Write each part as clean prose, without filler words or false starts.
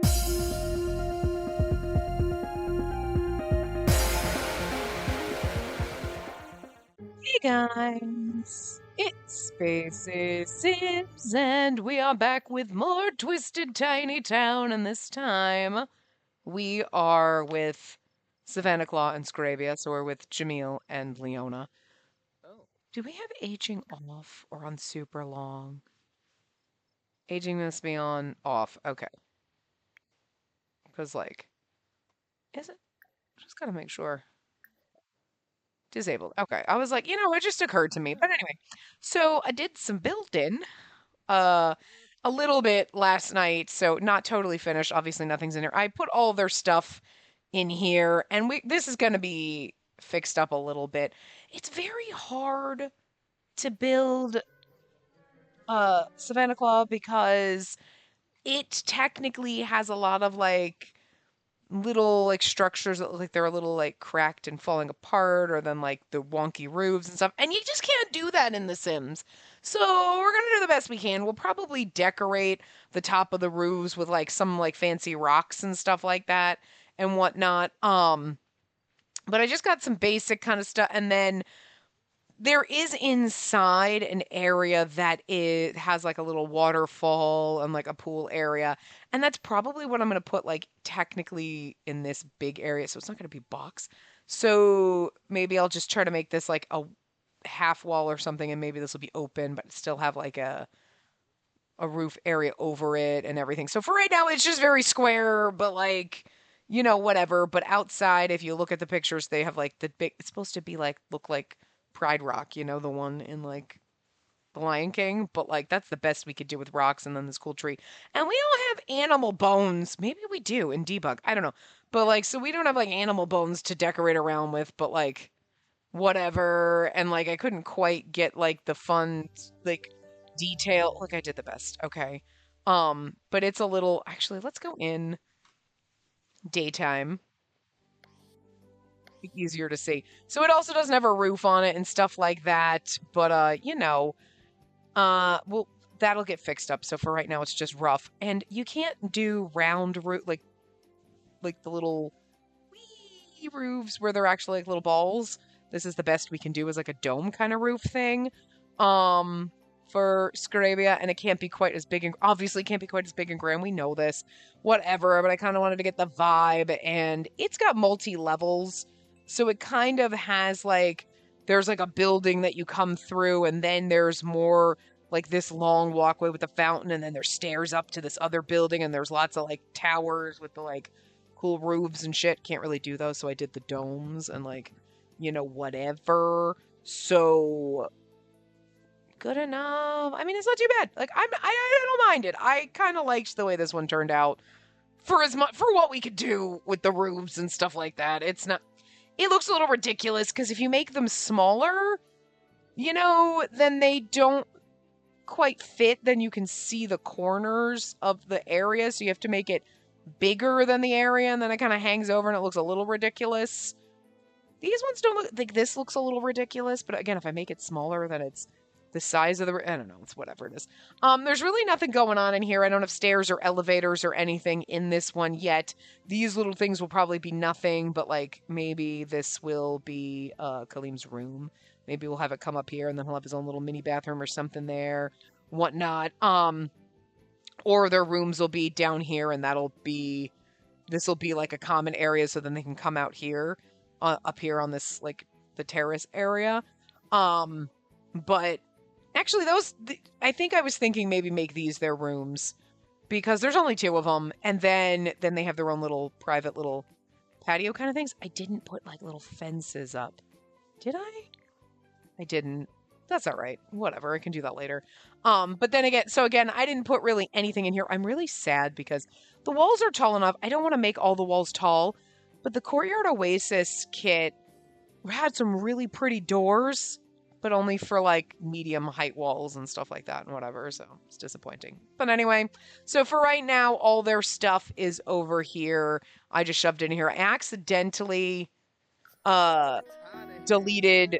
Hey guys, it's Spacey Sims, and we are back with more Twisted Tiny Town, and this time we are with Savannah Claw and Scravia, so we're with Jamil and Leona. Do we have aging off or on super long? Aging must be on off, okay. Because, like, is it? Just gotta make sure. Disabled, okay. I was like, it just occurred to me. But anyway, so I did some building. uh a little bit last night, so not totally finished. Obviously nothing's in there. I put all their stuff in here, and we this is going to be fixed up a little bit. It's very hard to build Savannah Claw because it technically has a lot of like little like structures that look like they're a little like cracked and falling apart, or then like the wonky roofs and stuff. And you just can't do that in The Sims. So we're gonna do the best we can. We'll probably decorate the top of the roofs with like some like fancy rocks and stuff like that and whatnot. But I just got some basic kind of stuff, and then there is inside an area that it has like a little waterfall and like a pool area, and that's probably what I'm going to put like technically in this big area, so it's not going to be box. So maybe I'll just try to make this like a half wall or something, and maybe this will be open but still have like a roof area over it and everything. So for right now it's just very square, but like whatever. But outside, if you look at the pictures, they have like the big, it's supposed to be like look like Pride Rock, the one in like The Lion King, but like that's the best we could do with rocks and then this cool tree. And we don't have animal bones. Maybe we do in debug. I don't know. But like, so we don't have like animal bones to decorate around with, but like whatever. And like I couldn't quite get like the fun like detail. Look, I did the best. Okay. But it's a little, actually, let's go in daytime. Easier to see. So it also doesn't have a roof on it and stuff like that. But well, that'll get fixed up. So for right now, it's just rough, and you can't do round roof like the little wee roofs where they're actually like little balls. This is the best we can do, is like a dome kind of roof thing. For Scarabia, and it can't be quite as big, and obviously can't be quite as big and grand. We know this, whatever. But I kind of wanted to get the vibe, and it's got multi levels, so it kind of has like there's like a building that you come through, and then there's more like this long walkway with a fountain, and then there's stairs up to this other building, and there's lots of like towers with the like cool roofs and shit. Can't really do those, so I did the domes and like whatever. So good enough. I mean, it's not too bad. Like I don't mind it. I kind of liked the way this one turned out for as much for what we could do with the roofs and stuff like that. It's not. It looks a little ridiculous because if you make them smaller, then they don't quite fit. Then you can see the corners of the area, so you have to make it bigger than the area, and then it kind of hangs over and it looks a little ridiculous. These ones don't look like, this looks a little ridiculous, but again, if I make it smaller, then it's the size of the, I don't know, it's whatever it is. There's really nothing going on in here. I don't have stairs or elevators or anything in this one yet. These little things will probably be nothing, but like maybe this will be Kalim's room. Maybe we'll have it come up here, and then he'll have his own little mini bathroom or something there, whatnot. Or their rooms will be down here, and this will be like a common area, so then they can come out here, up here on this like the terrace area. But actually, I think I was thinking maybe make these their rooms because there's only two of them, and then they have their own little private little patio kind of things. I didn't put like little fences up, did I? I didn't. That's all right. Whatever. I can do that later. But then again, I didn't put really anything in here. I'm really sad because the walls are tall enough. I don't want to make all the walls tall, but the Courtyard Oasis kit had some really pretty doors, but only for like medium height walls and stuff like that and whatever. So it's disappointing. But anyway, so for right now, all their stuff is over here. I just shoved it in here. I accidentally deleted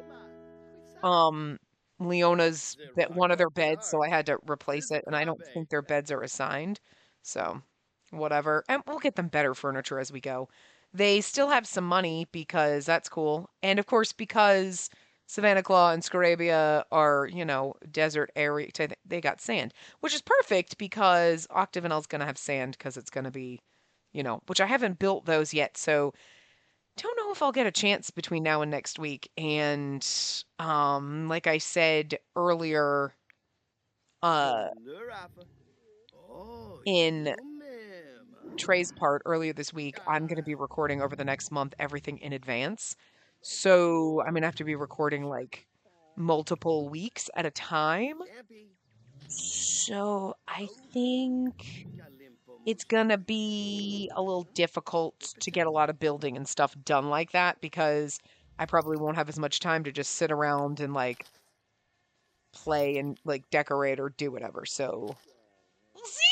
Leona's one of their beds, so I had to replace it, and I don't think their beds are assigned. So whatever. And we'll get them better furniture as we go. They still have some money because that's cool. And of course, because Savannah Claw and Scarabia are, desert area, they got sand, which is perfect because Octavinel's going to have sand because it's going to be, which I haven't built those yet. So don't know if I'll get a chance between now and next week. And like I said earlier, uh, in Trey's part earlier this week, I'm going to be recording over the next month everything in advance. So I'm going to have to be recording like multiple weeks at a time. So I think it's going to be a little difficult to get a lot of building and stuff done like that because I probably won't have as much time to just sit around and like play and like decorate or do whatever. So we'll see.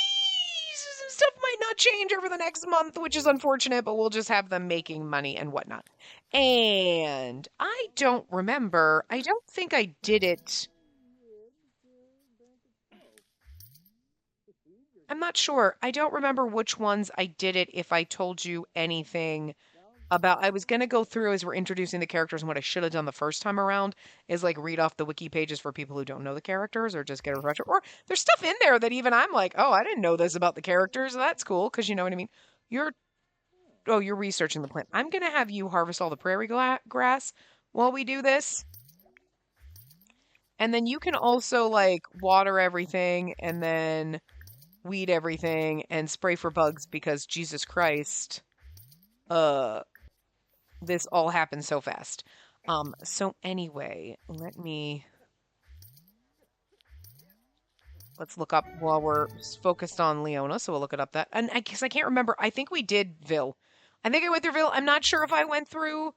Some stuff might not change over the next month, which is unfortunate, but we'll just have them making money and whatnot. And I don't remember. I don't think I did it. I'm not sure. I don't remember which ones I did it if I told you anything about. I was going to go through as we're introducing the characters, and what I should have done the first time around is like read off the wiki pages for people who don't know the characters or just get a refresher. Or there's stuff in there that even I'm like, oh, I didn't know this about the characters. That's cool because you know what I mean. You're you're researching the plant. I'm going to have you harvest all the prairie grass while we do this. And then you can also like water everything and then weed everything and spray for bugs because Jesus Christ, uh this all happens so fast. So anyway, let's look up while we're focused on Leona, so we'll look it up that. And I guess I can't remember. I think we did Vil. I think I went through Vil. I'm not sure if I went through.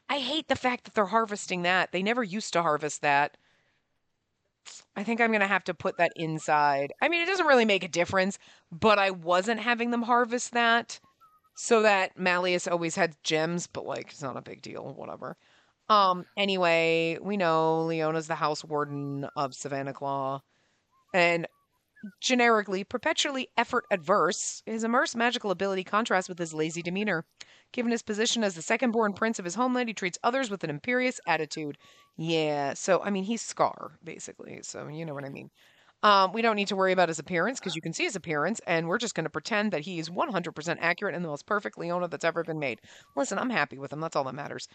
I hate the fact that they're harvesting that. They never used to harvest that. I think I'm going to have to put that inside. I mean, it doesn't really make a difference, but I wasn't having them harvest that so that Malleus always had gems, but like, it's not a big deal, whatever. Anyway, we know Leona's the house warden of Savannah Claw, and generically, perpetually effort adverse, his immersed magical ability contrasts with his lazy demeanor. Given his position as the second-born prince of his homeland, he treats others with an imperious attitude. Yeah, so, I mean, he's Scar, basically, so you know what I mean. We don't need to worry about his appearance because you can see his appearance, and we're just going to pretend that he's 100% accurate and the most perfect Leona that's ever been made. Listen, I'm happy with him. That's all that matters.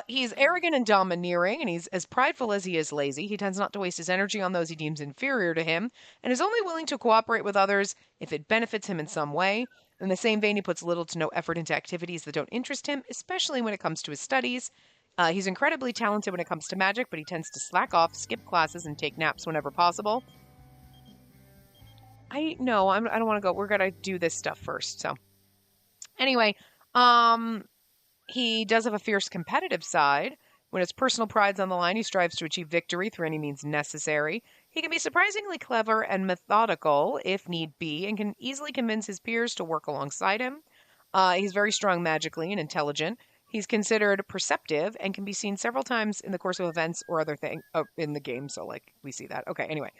He's arrogant and domineering, and he's as prideful as he is lazy. He tends not to waste his energy on those he deems inferior to him, and is only willing to cooperate with others if it benefits him in some way. In the same vein, he puts little to no effort into activities that don't interest him, especially when it comes to his studies. He's incredibly talented when it comes to magic, but he tends to slack off, skip classes, and take naps whenever possible. I don't want to go. We're gonna do this stuff first. So, anyway, he does have a fierce competitive side. When his personal pride's on the line, he strives to achieve victory through any means necessary. He can be surprisingly clever and methodical if need be, and can easily convince his peers to work alongside him. He's very strong magically and intelligent. He's considered perceptive and can be seen several times in the course of events or other things in the game. So, like, we see that. Okay, anyway.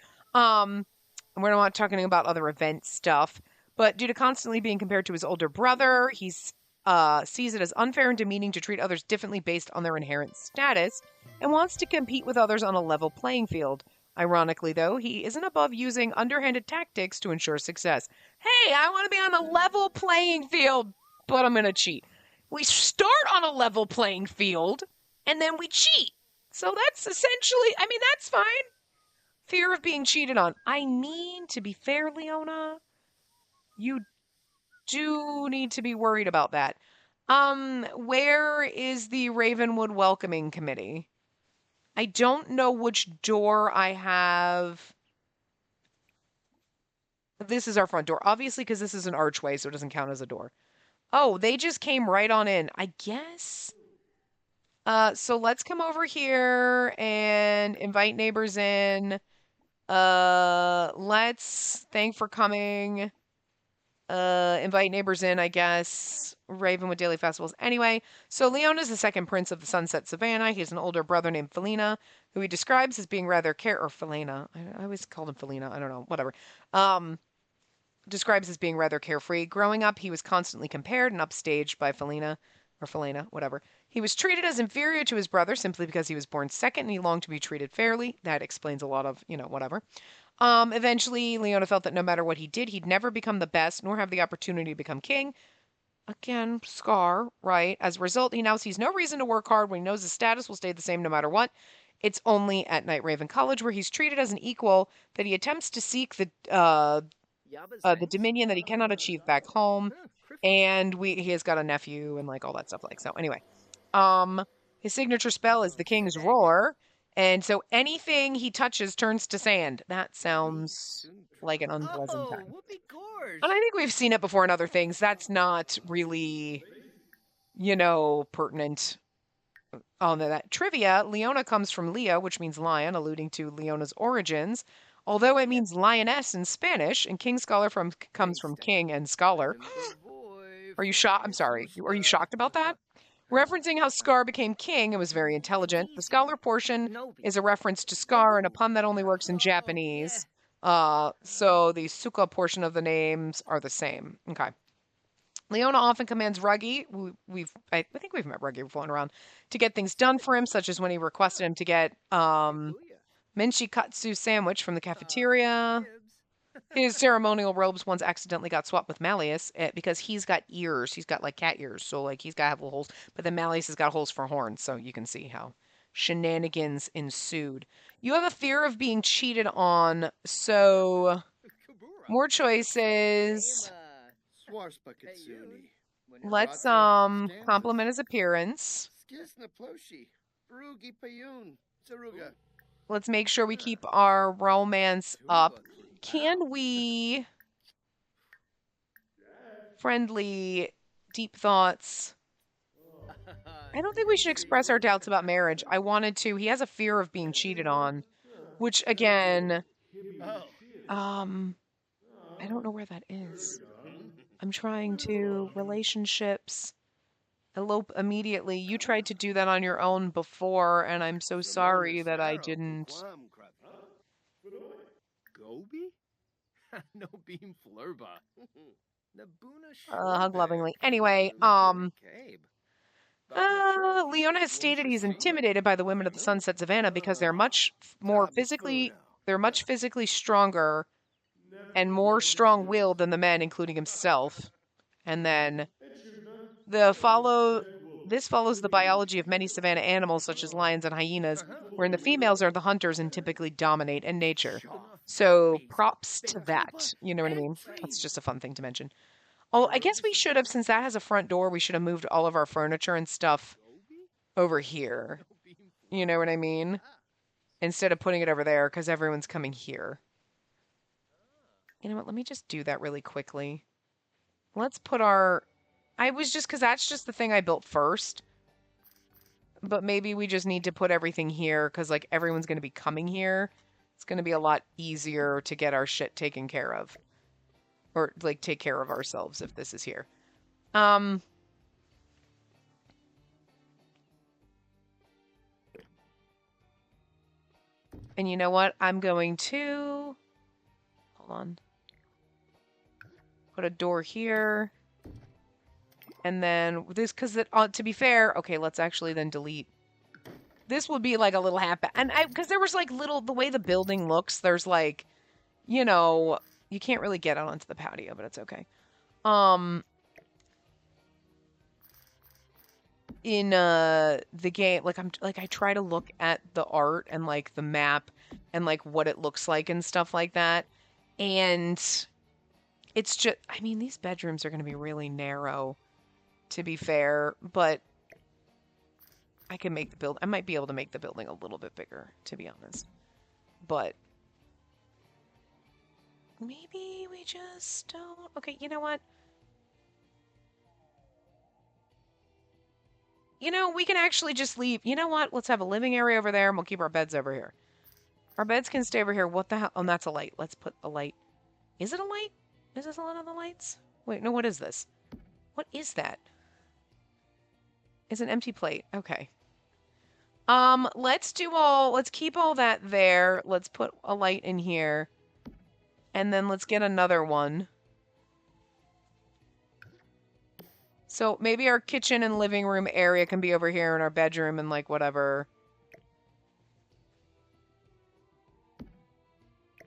And we're not talking about other event stuff, but due to constantly being compared to his older brother, he sees it as unfair and demeaning to treat others differently based on their inherent status, and wants to compete with others on a level playing field. Ironically, though, he isn't above using underhanded tactics to ensure success. Hey, I want to be on a level playing field, but I'm going to cheat. We start on a level playing field, and then we cheat. So that's essentially, I mean, that's fine. Fear of being cheated on. I mean, to be fair, Leona, you do need to be worried about that. Where is the Ravenwood Welcoming Committee? I don't know which door I have. This is our front door, obviously, because this is an archway, so it doesn't count as a door. Oh, they just came right on in, I guess. So let's come over here and invite neighbors in. Let's thank for coming. Invite neighbors in, I guess. Ravenwood Daily Festivals. Anyway, so Leon is the second prince of the Sunset Savannah. He has an older brother named Felina, who he describes as being rather or Felina. I always called him Felina. I don't know. Whatever. describes as being rather carefree. Growing up, he was constantly compared and upstaged by Felina, whatever. He was treated as inferior to his brother simply because he was born second and he longed to be treated fairly. That explains a lot of, whatever. Eventually, Leona felt that no matter what he did, he'd never become the best, nor have the opportunity to become king. Again, Scar, right? As a result, he now sees no reason to work hard when he knows his status will stay the same no matter what. It's only at Night Raven College, where he's treated as an equal, that he attempts to seek the dominion that he cannot achieve back home. And he has got a nephew and like all that stuff. Like so. Anyway, his signature spell is the King's Roar, and so anything he touches turns to sand. That sounds like an unpleasant time. And I think we've seen it before in other things. That's not really, pertinent. Oh, no, that trivia. Leona comes from Lea, which means lion, alluding to Leona's origins. Although it means lioness in Spanish, and King Scholar comes from king and scholar. Are you shocked? I'm sorry. Are you shocked about that? Referencing how Scar became king and was very intelligent. The scholar portion is a reference to Scar and a pun that only works in Japanese. So the Suka portion of the names are the same. Okay. Leona often commands Ruggy. I think we've met Ruggy floating around to get things done for him, such as when he requested him to get Menchikatsu sandwich from the cafeteria. His ceremonial robes once accidentally got swapped with Malleus because he's got ears. He's got like cat ears, so like he's got to have little holes. But then Malleus has got holes for horns, so you can see how shenanigans ensued. You have a fear of being cheated on, so more choices. Let's compliment his appearance. Let's make sure we keep our romance up. Can we friendly deep thoughts? I don't think we should express our doubts about marriage. I wanted to. He has a fear of being cheated on, which again, I don't know where that is. I'm trying to relationships, elope immediately. You tried to do that on your own before, and I'm so sorry that I didn't. No beam flurba. Hug lovingly. Anyway, Leona has stated he's intimidated by the women of the Sunset Savannah because they're much physically stronger and more strong-willed than the men, including himself. And then this follows the biology of many savanna animals, such as lions and hyenas, wherein the females are the hunters and typically dominate in nature. So props to that. You know what I mean? That's just a fun thing to mention. Oh, I guess we should have, since that has a front door, we should have moved all of our furniture and stuff over here. You know what I mean? Instead of putting it over there, because everyone's coming here. You know what? Let me just do that really quickly. Let's put because that's just the thing I built first. But maybe we just need to put everything here, because, like, everyone's going to be coming here. It's going to be a lot easier to get our shit taken care of. Or, like, take care of ourselves if this is here. And you know what? I'm going to... Hold on. Put a door here. And then this, because to be fair, okay, let's actually then delete. This would be like a little half, and because there was like the way the building looks, there's like, you can't really get out onto the patio, but it's okay. In the game, I try to look at the art and like the map and like what it looks like and stuff like that, and it's just, I mean, these bedrooms are going to be really narrow, to be fair, but I might be able to make the building a little bit bigger, to be honest. But maybe we just don't. Okay, you know what? We can actually just leave. You know what? Let's have a living area over there, and we'll keep our beds over here. Our beds can stay over here. What the hell? Oh, that's a light. Let's put a light. Is it a light? Is this one of the lights? Wait, no, what is this? What is that? It's an empty plate. Okay. Let's keep all that there. Let's put a light in here. And then let's get another one. So maybe our kitchen and living room area can be over here and our bedroom and like whatever.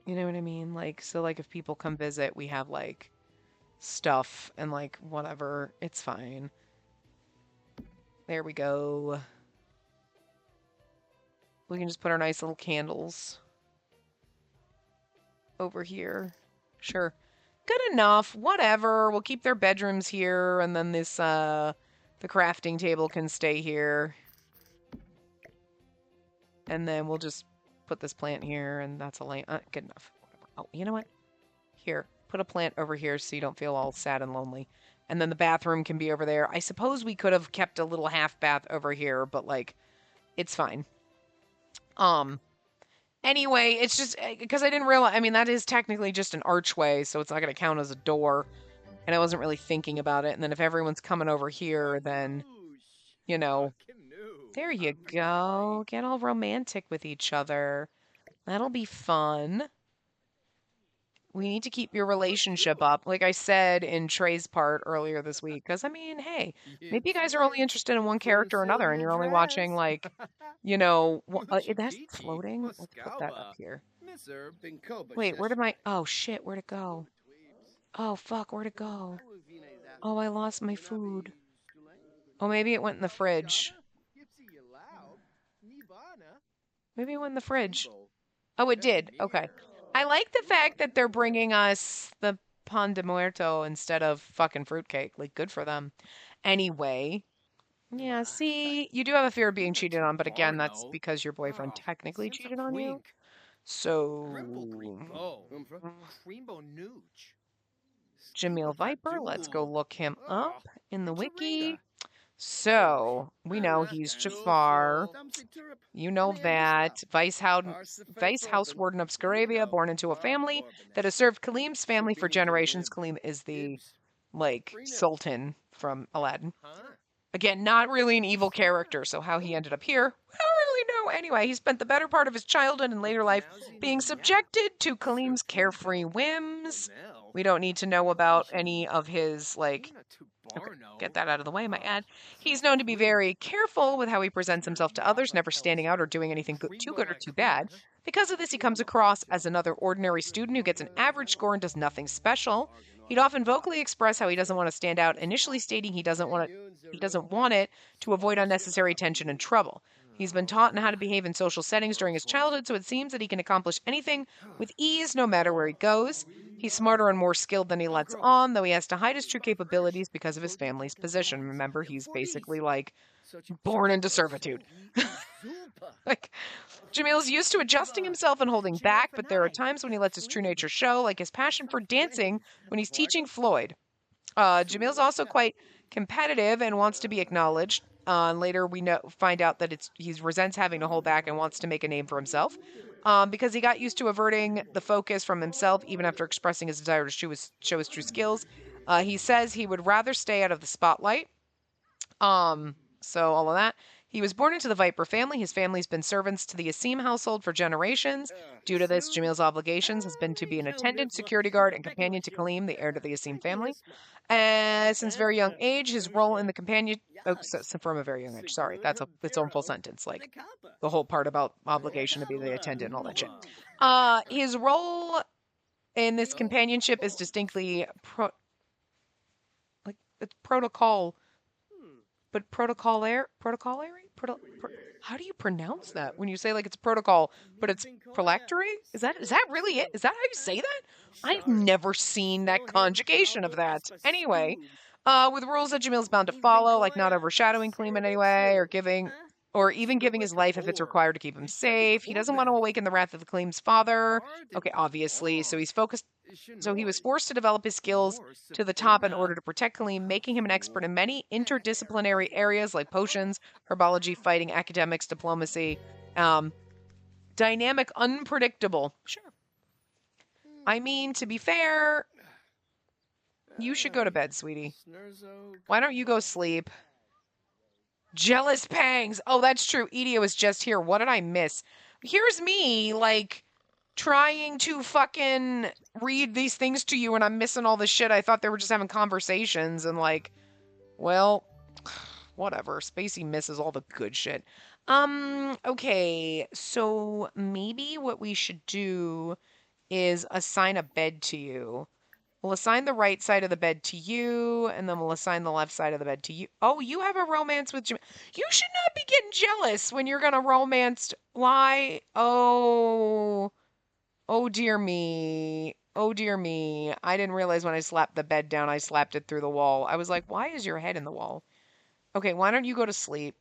You know what I mean? Like, so like if people come visit, we have like stuff and like whatever. It's fine. There we go. We can just put our nice little candles over here. Sure. Good enough. Whatever. We'll keep their bedrooms here and then this the crafting table can stay here. And then we'll just put this plant here and that's a lamp. Good enough. Whatever. Oh, you know what? Here, put a plant over here so you don't feel all sad and lonely. And then the bathroom can be over there. I suppose we could have kept a little half bath over here, but like it's fine. Anyway, it's just because I didn't realize, I mean, that is technically just an archway, so it's not going to count as a door. And I wasn't really thinking about it. And then if everyone's coming over here, then, you know, there you go. Get all romantic with each other. That'll be fun. We need to keep your relationship up, like I said in Trey's part earlier this week. Because, I mean, hey, maybe you guys are only interested in one character or another, and you're only watching, like, you know, that's floating? Let's put that up here. Wait, where did my... Oh, shit, where'd it go? Oh, fuck, where'd it go? Oh, I lost my food. Oh, maybe it went in the fridge. Maybe it went in the fridge. Oh, it did. Okay. I like the fact that they're bringing us the pan de muerto instead of fucking fruitcake. Like, good for them. Anyway. Yeah, see, you do have a fear of being cheated on, but again, that's because your boyfriend technically cheated on you. So... Jamil Viper, let's go look him up in the wiki. So, we know he's Jafar. You know that. Vice House Warden of Scarabia, born into a family that has served Kalim's family for generations. Kalim is the, like, Sultan from Aladdin. Again, not really an evil character, so how he ended up here, I don't really know. Anyway, he spent the better part of his childhood and later life being subjected to Kalim's carefree whims. We don't need to know about any of his, like... Okay, get that out of the way, my ad. He's known to be very careful with how he presents himself to others, never standing out or doing anything too good or too bad. Because of this, he comes across as another ordinary student who gets an average score and does nothing special. He'd often vocally express how he doesn't want to stand out, initially stating he doesn't want it to avoid unnecessary tension and trouble. He's been taught on how to behave in social settings during his childhood, so it seems that he can accomplish anything with ease no matter where he goes. He's smarter and more skilled than he lets on, though he has to hide his true capabilities because of his family's position. Remember, he's basically, like, born into servitude. Like, Jamil's used to adjusting himself and holding back, but there are times when he lets his true nature show, like his passion for dancing when he's teaching Floyd. Jamil's also quite competitive and wants to be acknowledged. Later, we find out that he resents having to hold back and wants to make a name for himself. Because he got used to averting the focus from himself, even after expressing his desire to show his true skills. He says he would rather stay out of the spotlight. So all of that. He was born into the Viper family. His family's been servants to the Asim household for generations. Due to this, Jamil's obligations has been to be an attendant, security guard, and companion to Kalim, the heir to the Asim family. Since a very young age, his role in the companion... from a very young age, sorry. That's its own full sentence. Like, the whole part about obligation to be the attendant and all that shit. His role in this companionship is distinctly... it's protocol... But protocolary? How do you pronounce that when you say like it's protocol, but it's prolactory? Is that really it? Is that how you say that? I've never seen that conjugation of that. Anyway, with rules that Jamil's bound to follow, like not overshadowing Kalim in any way, or even giving his life if it's required to keep him safe. He doesn't want to awaken the wrath of Kalim's father. Okay, obviously, so he was forced to develop his skills to the top in order to protect Kalim, making him an expert in many interdisciplinary areas like potions, herbology, fighting, academics, diplomacy. Dynamic, unpredictable. Sure. I mean, to be fair, you should go to bed, sweetie. Why don't you go sleep? Jealous pangs. Oh, that's true. Edia was just here. What did I miss? Here's me, like... trying to fucking read these things to you and I'm missing all this shit. I thought they were just having conversations and like, Well, whatever. Spacey misses all the good shit. Okay, so maybe what we should do is assign a bed to you. We'll assign the right side of the bed to you, and then we'll assign the left side of the bed to you. Oh, you have a romance with Jim. You should not be getting jealous when you're gonna romance. Why? Oh, oh dear me. Oh dear me. I didn't realize when I slapped the bed down, I slapped it through the wall. I was like, why is your head in the wall? Okay, why don't you go to sleep?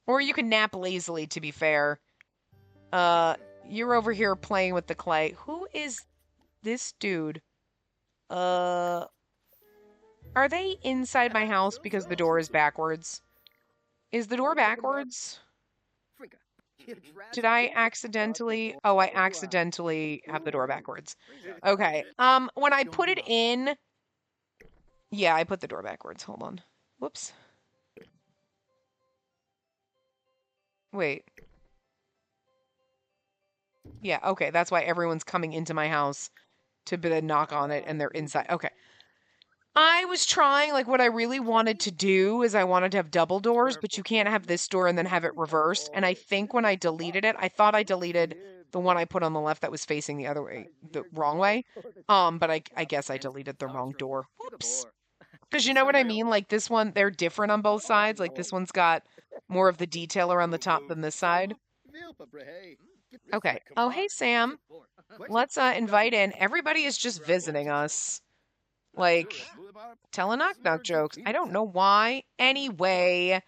Or you can nap lazily, to be fair. Uh, you're over here playing with the clay. Who is this dude? Uh, are they inside my house because the door is backwards? Is the door backwards? Did I accidentally? Oh, I accidentally have the door backwards. Okay. When I put it in, yeah, I put the door backwards. Hold on. Whoops. Wait. Yeah, okay. That's why everyone's coming into my house to knock on it and they're inside. Okay. I was trying, like, what I really wanted to do is I wanted to have double doors, but you can't have this door and then have it reversed. And I think when I deleted it, I thought I deleted the one I put on the left that was facing the other way, the wrong way. But I guess I deleted the wrong door. Whoops. Because you know what I mean? Like this one, they're different on both sides. Like this one's got more of the detail around the top than this side. Okay. Oh, hey, Sam. Let's invite in. Everybody is just visiting us. Like, telling knock-knock jokes. I don't know why. Anyway,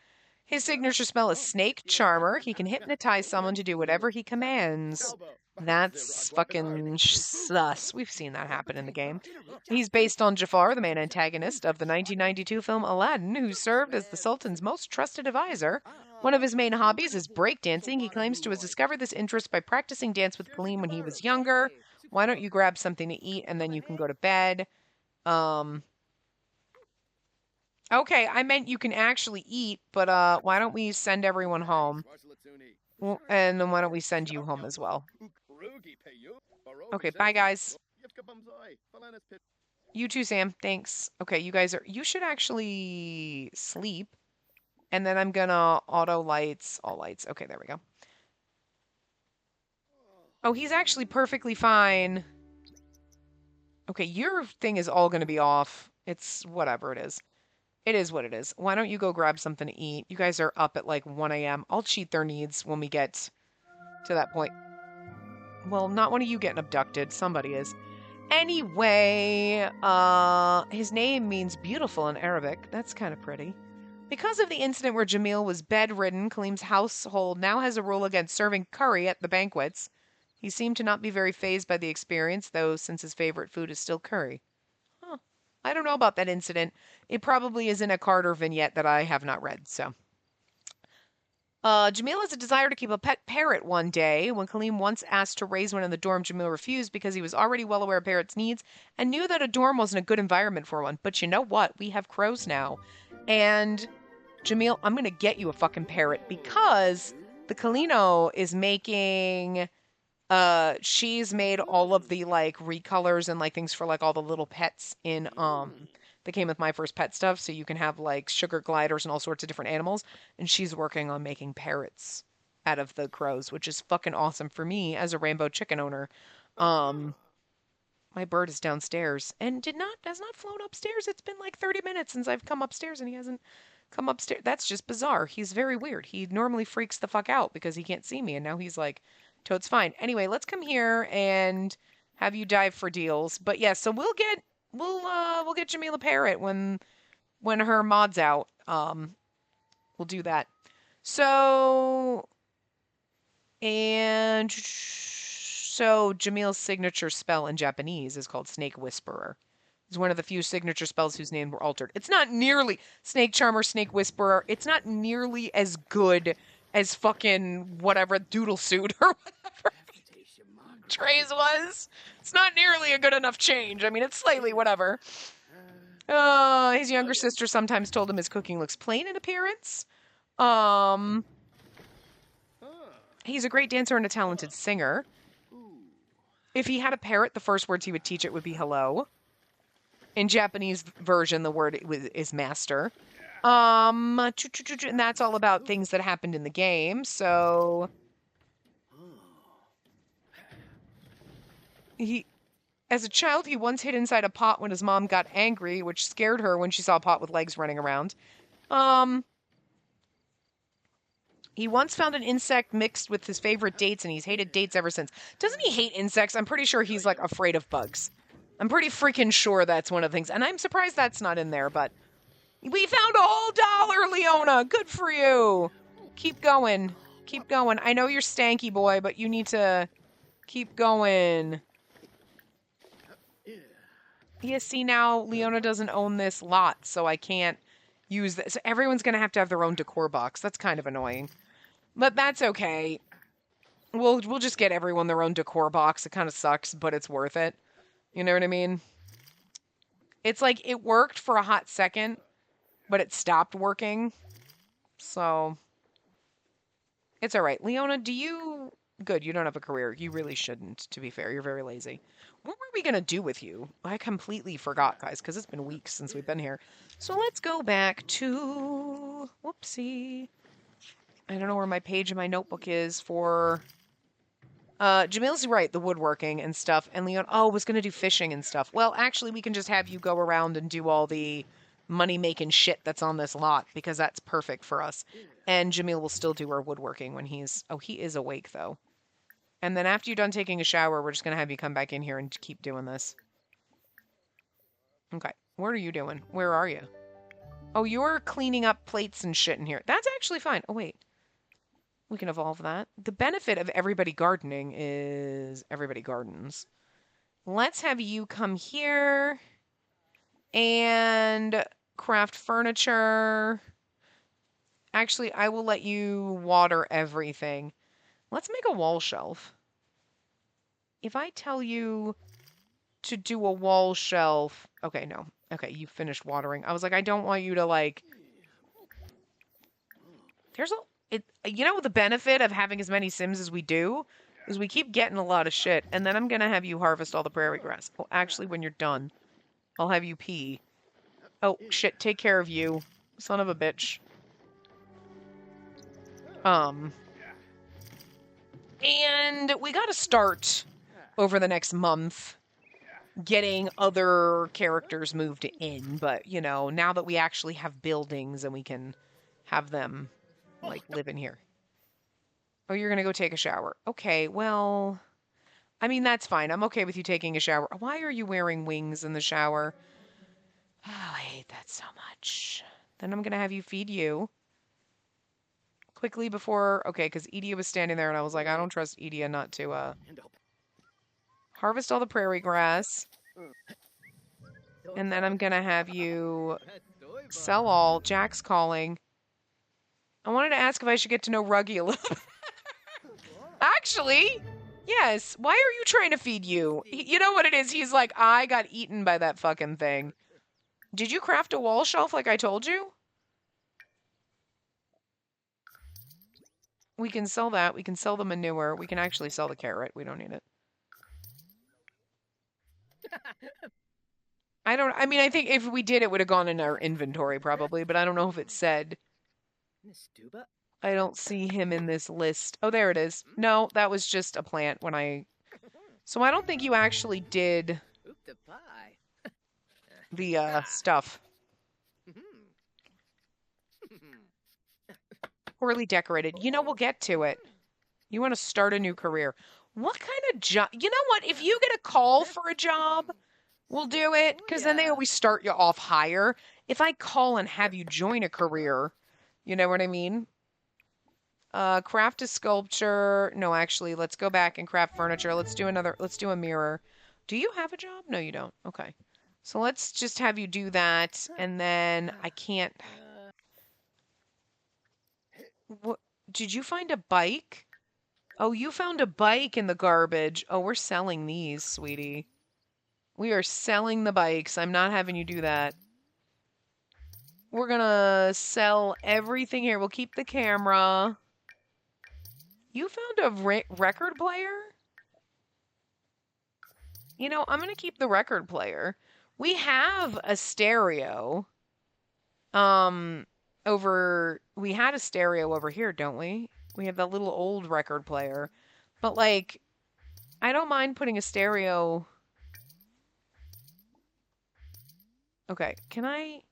his signature spell is Snake Charmer. He can hypnotize someone to do whatever he commands. That's fucking sus. We've seen that happen in the game. He's based on Jafar, the main antagonist of the 1992 film Aladdin, who served as the Sultan's most trusted advisor. One of his main hobbies is breakdancing. He claims to have discovered this interest by practicing dance with Kaleem when he was younger. Why don't you grab something to eat and then you can go to bed? Okay, I meant you can actually eat, but why don't we send everyone home? Well, and then why don't we send you home as well? Okay, bye guys. You too, Sam. Thanks. Okay, you should actually sleep. And then I'm gonna auto lights, all lights. Okay, there we go. Oh, he's actually perfectly fine. Okay, your thing is all gonna be off. It's whatever it is. It is what it is. Why don't you go grab something to eat? You guys are up at like 1 a.m. I'll cheat their needs when we get to that point. Well, not one of you getting abducted. Somebody is. Anyway, his name means beautiful in Arabic. That's kind of pretty. Because of the incident where Jamil was bedridden, Kaleem's household now has a rule against serving curry at the banquets. He seemed to not be very fazed by the experience, though, since his favorite food is still curry. Huh. I don't know about that incident. It probably is in a Carter vignette that I have not read, so. Jamil has a desire to keep a pet parrot one day. When Kaleem once asked to raise one in the dorm, Jamil refused because he was already well aware of parrots' needs and knew that a dorm wasn't a good environment for one. But you know what? We have crows now. And Jamil, I'm going to get you a fucking parrot because the Kalino is making... she's made all of the, like, recolors and, like, things for, like, all the little pets in, that came with My First Pet stuff, so you can have, like, sugar gliders and all sorts of different animals, and she's working on making parrots out of the crows, which is fucking awesome for me as a rainbow chicken owner. My bird is downstairs and has not flown upstairs. It's been like 30 minutes since I've come upstairs and he hasn't come upstairs. That's just bizarre. He's very weird. He normally freaks the fuck out because he can't see me, and now he's like, totes fine. Anyway, let's come here and have you dive for deals. But yeah, so we'll get Jamila Parrot when her mod's out. We'll do that. So Jamil's signature spell in Japanese is called Snake Whisperer. It's one of the few signature spells whose names were altered. It's not nearly Snake Charmer, Snake Whisperer. It's not nearly as good as fucking whatever Doodle Suit or whatever Trey's was. It's not nearly a good enough change. I mean, it's slightly whatever. His younger sister sometimes told him his cooking looks plain in appearance. He's a great dancer and a talented singer. If he had a parrot, the first words he would teach it would be hello. In Japanese version, the word is master. And that's all about things that happened in the game. So as a child, he once hid inside a pot when his mom got angry, which scared her when she saw a pot with legs running around. He once found an insect mixed with his favorite dates, and he's hated dates ever since. Doesn't he hate insects? I'm pretty sure he's, like, afraid of bugs. I'm pretty freaking sure that's one of the things. And I'm surprised that's not in there, but... We found a whole dollar, Leona! Good for you! Keep going. Keep going. I know you're stanky, boy, but you need to keep going. Yeah, see, now Leona doesn't own this lot, so I can't use this. So everyone's going to have their own decor box. That's kind of annoying. But that's okay. We'll just get everyone their own decor box. It kind of sucks, but it's worth it. You know what I mean? It's like it worked for a hot second, but it stopped working. So it's all right. Leona, do you... Good, you don't have a career. You really shouldn't, to be fair. You're very lazy. What were we going to do with you? I completely forgot, guys, because it's been weeks since we've been here. So let's go back to... Whoopsie. I don't know where my page in my notebook is for... Jamil's right, the woodworking and stuff. And Leon, was going to do fishing and stuff. Well, actually, we can just have you go around and do all the money-making shit that's on this lot, because that's perfect for us. And Jamil will still do our woodworking when he's... Oh, he is awake, though. And then after you're done taking a shower, we're just going to have you come back in here and keep doing this. Okay. What are you doing? Where are you? Oh, you're cleaning up plates and shit in here. That's actually fine. Oh, wait. We can evolve that. The benefit of everybody gardening is everybody gardens. Let's have you come here and craft furniture. Actually, I will let you water everything. Let's make a wall shelf. If I tell you to do a wall shelf... Okay, no. Okay, you finished watering. I was like, I don't want you to, like... There's a... You know, the benefit of having as many Sims as we do is we keep getting a lot of shit, and then I'm going to have you harvest all the prairie grass. Well, actually, when you're done, I'll have you pee. Oh, shit, take care of you. Son of a bitch. And we got to start over the next month getting other characters moved in, but, you know, now that we actually have buildings and we can have them... like, live in here. Oh, you're gonna go take a shower. Okay, well... I mean, that's fine. I'm okay with you taking a shower. Why are you wearing wings in the shower? Oh, I hate that so much. Then I'm gonna have you feed you. Quickly before... Okay, because Edia was standing there, and I was like, I don't trust Edia not to, harvest all the prairie grass. And then I'm gonna have you sell all. Jack's calling. I wanted to ask if I should get to know Ruggy a little. Actually, yes. Why are you trying to feed you? You know what it is? He's like, I got eaten by that fucking thing. Did you craft a wall shelf like I told you? We can sell that. We can sell the manure. We can actually sell the carrot. We don't need it. I mean, I think if we did, it would have gone in our inventory probably, but I don't know if it said. I don't see him in this list. Oh, there it is. No, that was just a plant when I... So I don't think you actually did the stuff. Poorly decorated. You know, we'll get to it. You want to start a new career. What kind of job? You know what? If you get a call for a job, we'll do it. Because then they always start you off higher. If I call and have you join a career... You know what I mean? Craft a sculpture. No, actually, let's go back and craft furniture. Let's do a mirror. Do you have a job? No, you don't. Okay. So let's just have you do that. And then I can't... What? Did you find a bike? Oh, you found a bike in the garbage. Oh, we're selling these, sweetie. We are selling the bikes. I'm not having you do that. We're gonna sell everything here. We'll keep the camera. You found a record player? You know, I'm gonna keep the record player. We have a stereo. Um, we had a stereo over here, don't we? We have that little old record player. But like, I don't mind putting a stereo. Okay, can I?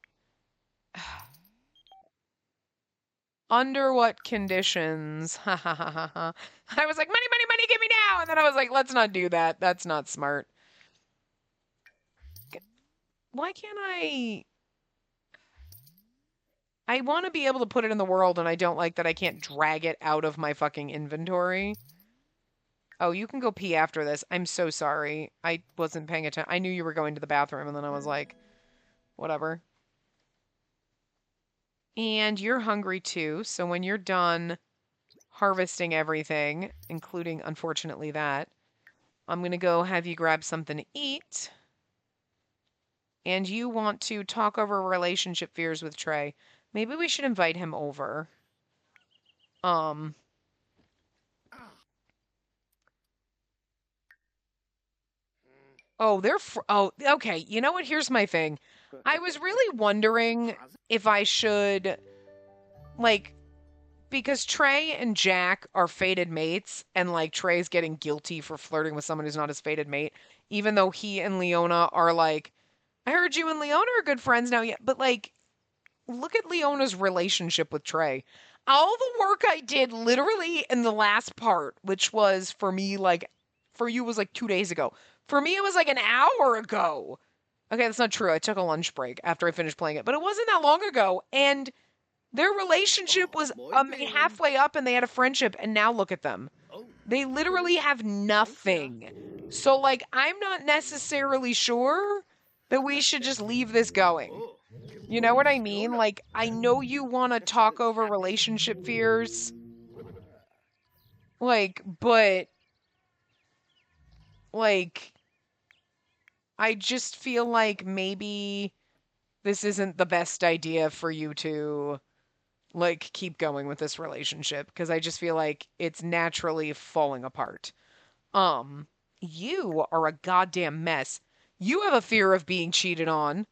Under what conditions? Ha ha ha ha ha. I was like, money, money, money, give me now. And then I was like, let's not do that. That's not smart. Why can't I? I want to be able to put it in the world, and I don't like that I can't drag it out of my fucking inventory. Oh, you can go pee after this. I'm so sorry. I wasn't paying attention. I knew you were going to the bathroom, and then I was like, whatever. And you're hungry too, so when you're done harvesting everything, including, unfortunately, that, I'm going to go have you grab something to eat. And you want to talk over relationship fears with Trey. Maybe we should invite him over. Um, Oh, oh, okay. You know what? Here's my thing. I was really wondering if I should, like, because Trey and Jack are fated mates, and, like, Trey's getting guilty for flirting with someone who's not his fated mate, even though he and Leona are like, I heard you and Leona are good friends now. Yeah, but, like, look at Leona's relationship with Trey. All the work I did literally in the last part, which was for me, like, for you was like 2 days ago. For me, it was like an hour ago. Okay, that's not true. I took a lunch break after I finished playing it, but it wasn't that long ago. And their relationship was halfway up and they had a friendship, and now look at them. They literally have nothing. So, like, I'm not necessarily sure that we should just leave this going. You know what I mean? Like, I know you want to talk over relationship fears. Like, but, like, I just feel like maybe this isn't the best idea for you to, like, keep going with this relationship, because I just feel like it's naturally falling apart. Um, you are a goddamn mess. You have a fear of being cheated on.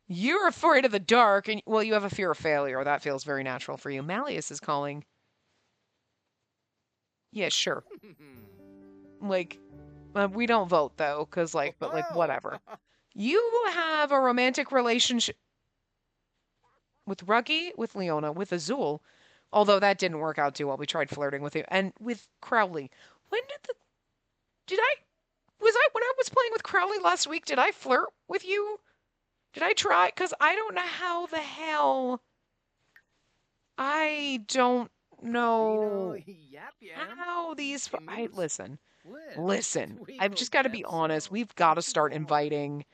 You're afraid of the dark, and, well, you have a fear of failure. That feels very natural for you. Malleus is calling. Yeah, sure. Like, we don't vote though, because like, but like, whatever. You have a romantic relationship with Ruggy, with Leona, with Azul, although that didn't work out too well. We tried flirting with you, and with Crowley. When did I, when I was playing with Crowley last week, did I flirt with you? Did I try? Because I don't know how the hell, I don't know how these, listen, I've just got to be honest. We've got to start inviting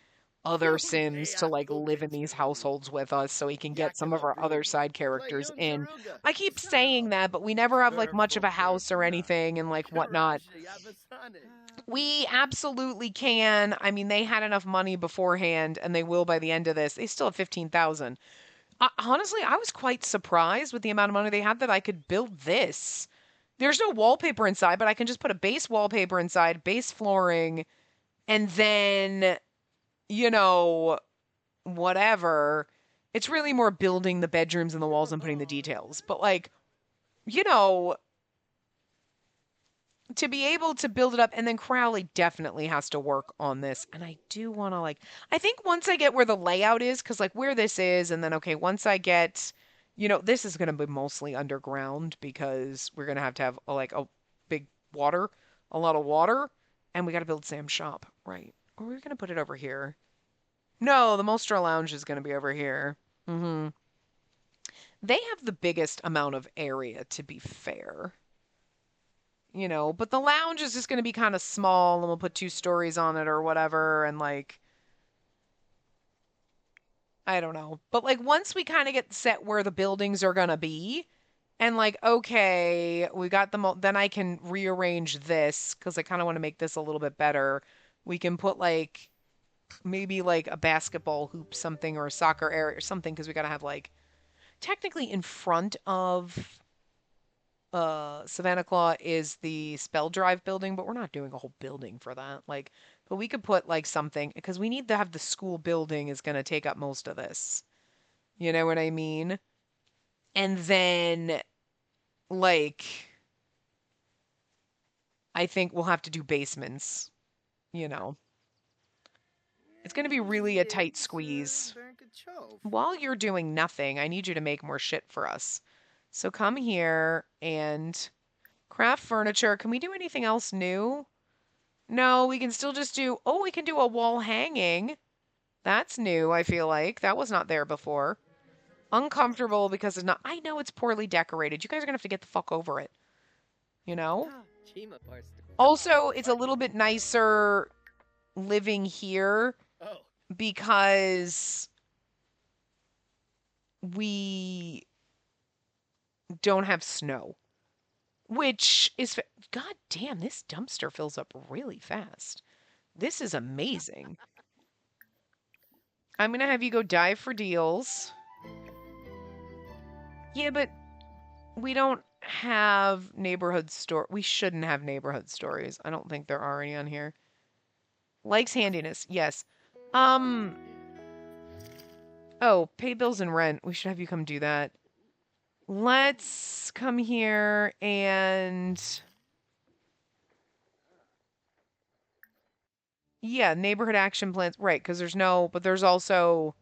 other Sims to like live in these households with us so we can get some of our other side characters in. I keep saying that, but we never have like much of a house or anything and like whatnot. We absolutely can. I mean, they had enough money beforehand and they will by the end of this. They still have 15,000. Honestly, I was quite surprised with the amount of money they had that I could build this. There's no wallpaper inside, but I can just put a base wallpaper inside, base flooring, and then, you know, whatever. It's really more building the bedrooms and the walls and putting the details. But like, you know, to be able to build it up, and then Crowley definitely has to work on this. And I do want to like, I think once I get where the layout is, because like where this is, and then okay, once I get, you know, this is going to be mostly underground because we're going to have like a big water, a lot of water, and we got to build Sam's shop, right? Or we're going to put it over here. No, the Mostra Lounge is going to be over here. Mm-hmm. They have the biggest amount of area, to be fair. You know, but the lounge is just going to be kind of small and we'll put 2 stories on it or whatever. And like, I don't know. But like, once we kind of get set where the buildings are going to be, and like, okay, we got then I can rearrange this because I kind of want to make this a little bit better. We can put like, maybe like a basketball hoop, something, or a soccer area or something, because we got to have like, technically in front of Savannah Claw is the Spell Drive building, but we're not doing a whole building for that. Like, But we could put like something because we need to have the school building is going to take up most of this. You know what I mean? And then like I think we'll have to do basements, you know. It's going to be really a tight squeeze. While you're doing nothing, I need you to make more shit for us. So come here and craft furniture. Can we do anything else new? No, we can still just do, oh, we can do a wall hanging. That's new, I feel like. That was not there before. Uncomfortable because it's not, I know it's poorly decorated. You guys are going to have to get the fuck over it. You know? Also, it's a little bit nicer living here because we don't have snow, which is, god damn, this dumpster fills up really fast. This is amazing. I'm gonna have you go dive for deals. Yeah, but we don't have neighborhood store. We shouldn't have neighborhood stories. I don't think there are any on here. Likes handiness. Yes. Oh, pay bills and rent. We should have you come do that. Let's come here and yeah, neighborhood action plans. Right, because there's no, but there's also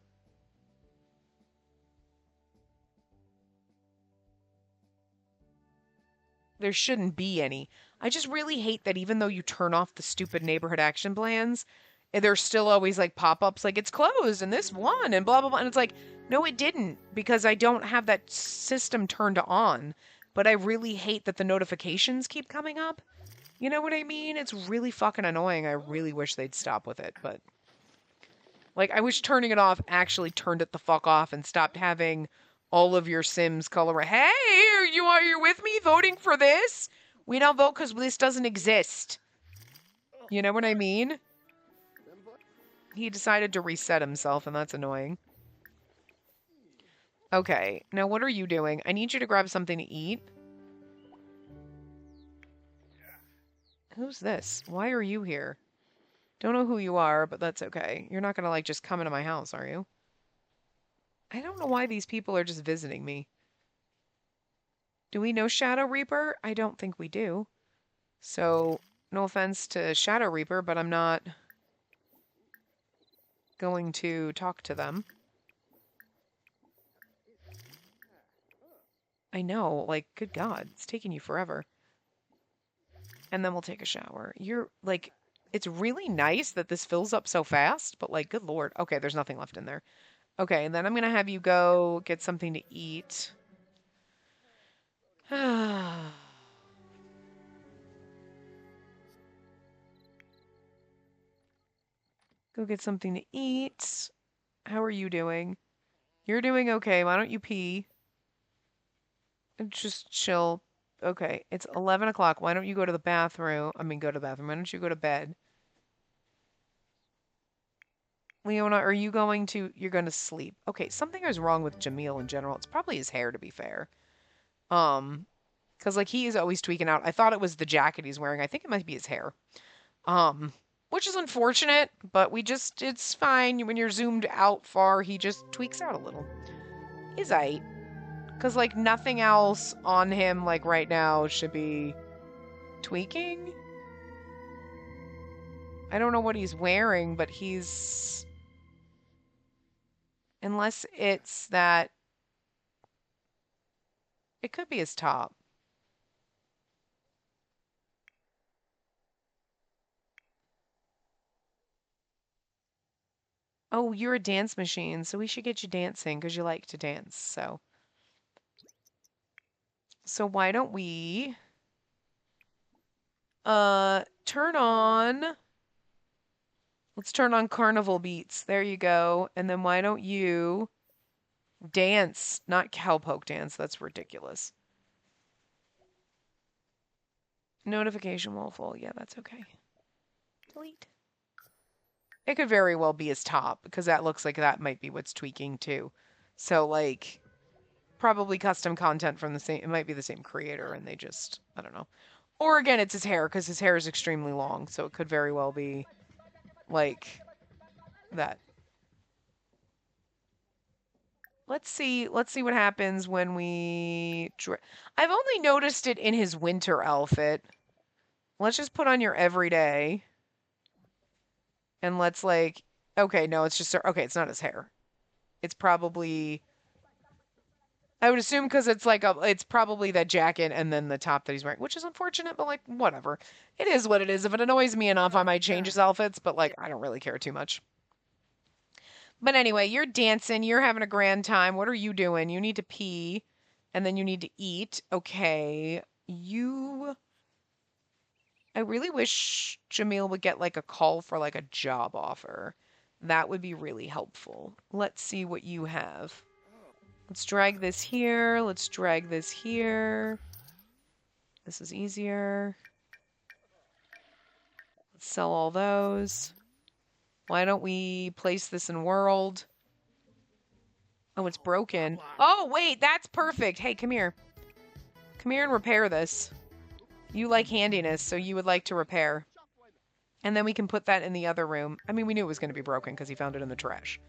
there shouldn't be any. I just really hate that even though you turn off the stupid neighborhood action plans, there's still always like pop-ups like it's closed and this one and blah blah blah. And it's like, no, it didn't, because I don't have that system turned on. But I really hate that the notifications keep coming up. You know what I mean? It's really fucking annoying. I really wish they'd stop with it, but like I wish turning it off actually turned it the fuck off and stopped having all of your Sims color. Hey, are you with me voting for this? We don't vote because this doesn't exist. You know what I mean? He decided to reset himself, and that's annoying. Okay, now what are you doing? I need you to grab something to eat. Who's this? Why are you here? Don't know who you are, but that's okay. You're not gonna like just come into my house, are you? I don't know why these people are just visiting me. Do we know Shadow Reaper? I don't think we do. So, no offense to Shadow Reaper, but I'm not going to talk to them. I know, like, good God, it's taking you forever. And then we'll take a shower. You're, like, it's really nice that this fills up so fast, but, like, good Lord. Okay, there's nothing left in there. Okay, and then I'm gonna have you go get something to eat. Go get something to eat. How are you doing? You're doing okay. Why don't you pee? And just chill. Okay, it's 11 o'clock. Why don't you go to the bathroom? I mean, go to the bathroom. Why don't you go to bed? Leona, are you going to... You're going to sleep. Okay, something is wrong with Jamil in general. It's probably his hair, to be fair. Because, like, he is always tweaking out. I thought it was the jacket he's wearing. I think it might be his hair. Which is unfortunate, but it's fine. When you're zoomed out far, he just tweaks out a little. He's aight. Because, like, nothing else on him, like, right now should be tweaking. I don't know what he's wearing, but he's... Unless it's that... It could be his top. Oh, you're a dance machine, so we should get you dancing because you like to dance, so... So why don't we turn on, let's turn on Carnival Beats. There you go. And then why don't you dance, not cowpoke dance. That's ridiculous. Notification wall full. Yeah, that's okay. Delete. It could very well be his top because that looks like that might be what's tweaking too. So like probably custom content from the same, it might be the same creator and they just, I don't know. Or again, it's his hair because his hair is extremely long. So it could very well be like that. Let's see what happens when we... I've only noticed it in his winter outfit. Let's just put on your everyday. And let's like... Okay, no, it's just... Okay, it's not his hair. It's probably... I would assume because it's like it's probably that jacket and then the top that he's wearing, which is unfortunate, but like, whatever. It is what it is. If it annoys me enough, I might change his outfits, but like, I don't really care too much. But anyway, you're dancing. You're having a grand time. What are you doing? You need to pee, and then you need to eat. Okay. I really wish Jamil would get like a call for like a job offer. That would be really helpful. Let's see what you have. Let's drag this here. Let's drag this here. This is easier. Let's sell all those. Why don't we place this in world? Oh, it's broken. Oh, wait, that's perfect. Hey, come here. Come here and repair this. You like handiness, so you would like to repair. And then we can put that in the other room. I mean, we knew it was going to be broken because he found it in the trash.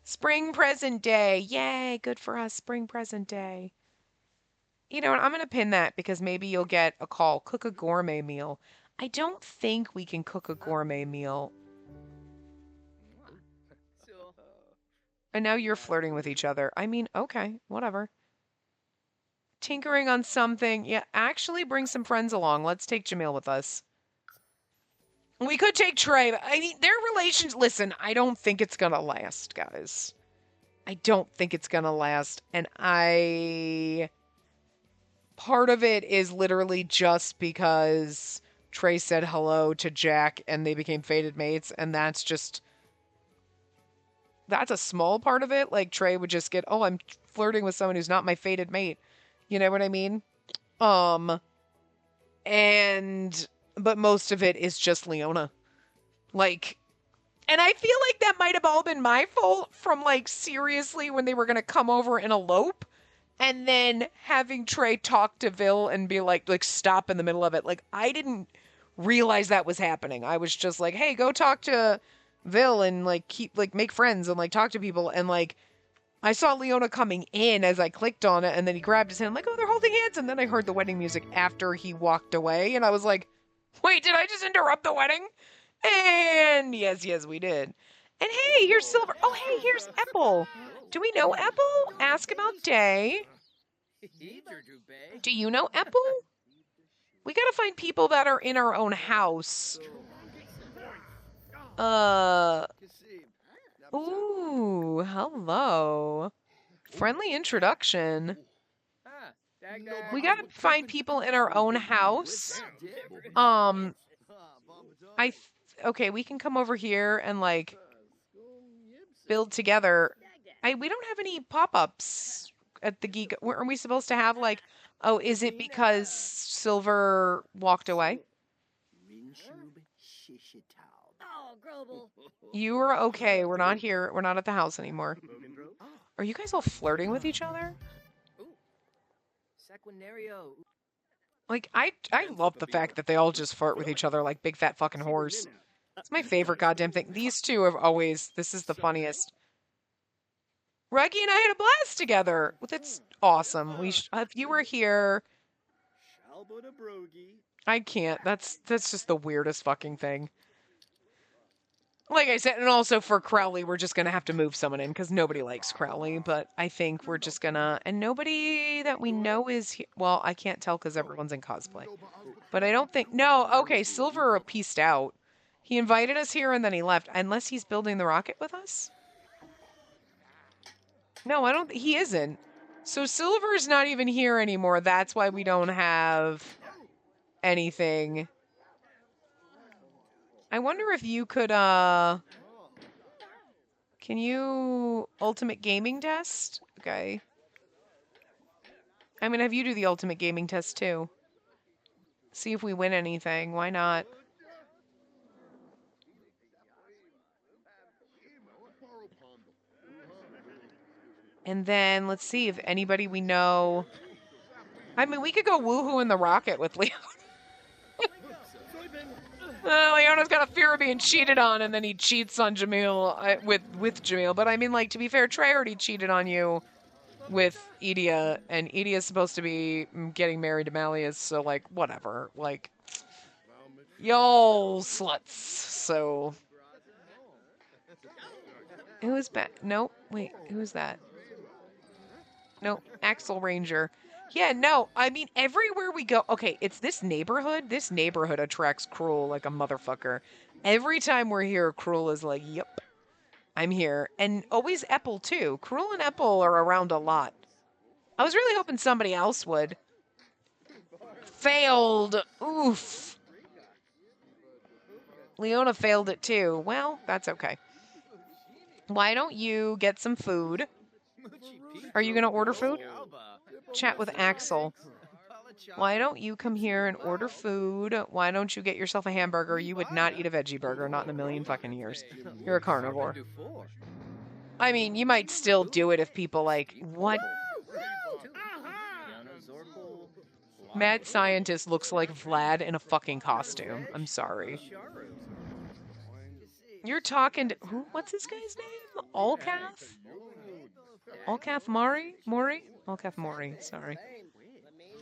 Spring present day. Yay, good for us. Spring present day. You know what? I'm going to pin that because maybe you'll get a call. Cook a gourmet meal. I don't think we can cook a gourmet meal. And now you're flirting with each other. I mean, okay, whatever. Tinkering on something. Yeah, actually bring some friends along. Let's take Jamil with us. We could take Trey. I mean, their relations... Listen, I don't think it's going to last, guys. I don't think it's going to last. And part of it is literally just because Trey said hello to Jack and they became fated mates. And that's just... That's a small part of it. Like, Trey would just get, oh, I'm flirting with someone who's not my fated mate. You know what I mean? But most of it is just Leona. Like, and I feel like that might have all been my fault from, like, seriously when they were going to come over and elope. And then having Trey talk to Vil and be like, stop in the middle of it. Like, I didn't realize that was happening. I was just like, hey, go talk to Vil and, like, make friends and, like, talk to people. And, like, I saw Leona coming in as I clicked on it, and then he grabbed his hand, like, oh, they're holding hands. And then I heard the wedding music after he walked away, and I was like, wait, did I just interrupt the wedding? And yes, we did. And hey, here's Silver. Oh, hey, here's Apple. Do we know Apple? Ask about Day. Do you know Apple? We gotta find people that are in our own house. Ooh, hello. Friendly introduction. We gotta find people in our own house. Okay, we can come over here and, like, build together. We don't have any pop-ups at the Geek. Are we supposed to have, like, oh, is it because Silver walked away? You are okay. We're not here. We're not at the house anymore. Are you guys all flirting with each other? Like, I love the fact that they all just flirt with each other like big fat fucking whores. It's my favorite goddamn thing. These two have always... This is the funniest. Reggie and I had a blast together. Well, that's awesome. If you were here... I can't. That's just the weirdest fucking thing. Like I said, and also for Crowley, we're just going to have to move someone in because nobody likes Crowley, but I think we're just going to... And nobody that we know is here. Well, I can't tell because everyone's in cosplay. But I don't think... No, okay, Silver pieced out. He invited us here and then he left. Unless he's building the rocket with us? No, I don't... He isn't. So Silver's not even here anymore. That's why we don't have anything... I wonder if you could, can you ultimate gaming test? Okay. I'm gonna have you do the ultimate gaming test too. See if we win anything. Why not? And then let's see if anybody we know. I mean, we could go woohoo in the rocket with Leo. Leona's got a fear of being cheated on, and then he cheats on Jamil with Jamil. But I mean, like, to be fair, Trey already cheated on you with Edia, and Edia's supposed to be getting married to Malleus, so, like, whatever. Like, y'all sluts. So, who is back? No, wait, who is that? No, Axel Ranger. Yeah, no, I mean, everywhere we go... Okay, it's this neighborhood. This neighborhood attracts Cruel like a motherfucker. Every time we're here, Cruel is like, yep, I'm here. And always Epple, too. Cruel and Epple are around a lot. I was really hoping somebody else would. Failed. Oof. Leona failed it, too. Well, that's okay. Why don't you get some food? Are you going to order food? Chat with Axel. Why don't you come here and order food? Why don't you get yourself a hamburger? You would not eat a veggie burger, not in a million fucking years. You're a carnivore. I mean, you might still do it if people like, what? Mad Scientist looks like Vlad in a fucking costume. I'm sorry. You're talking to... Who? What's this guy's name? Allcath? Allcath Mori? Allcath Mori, sorry.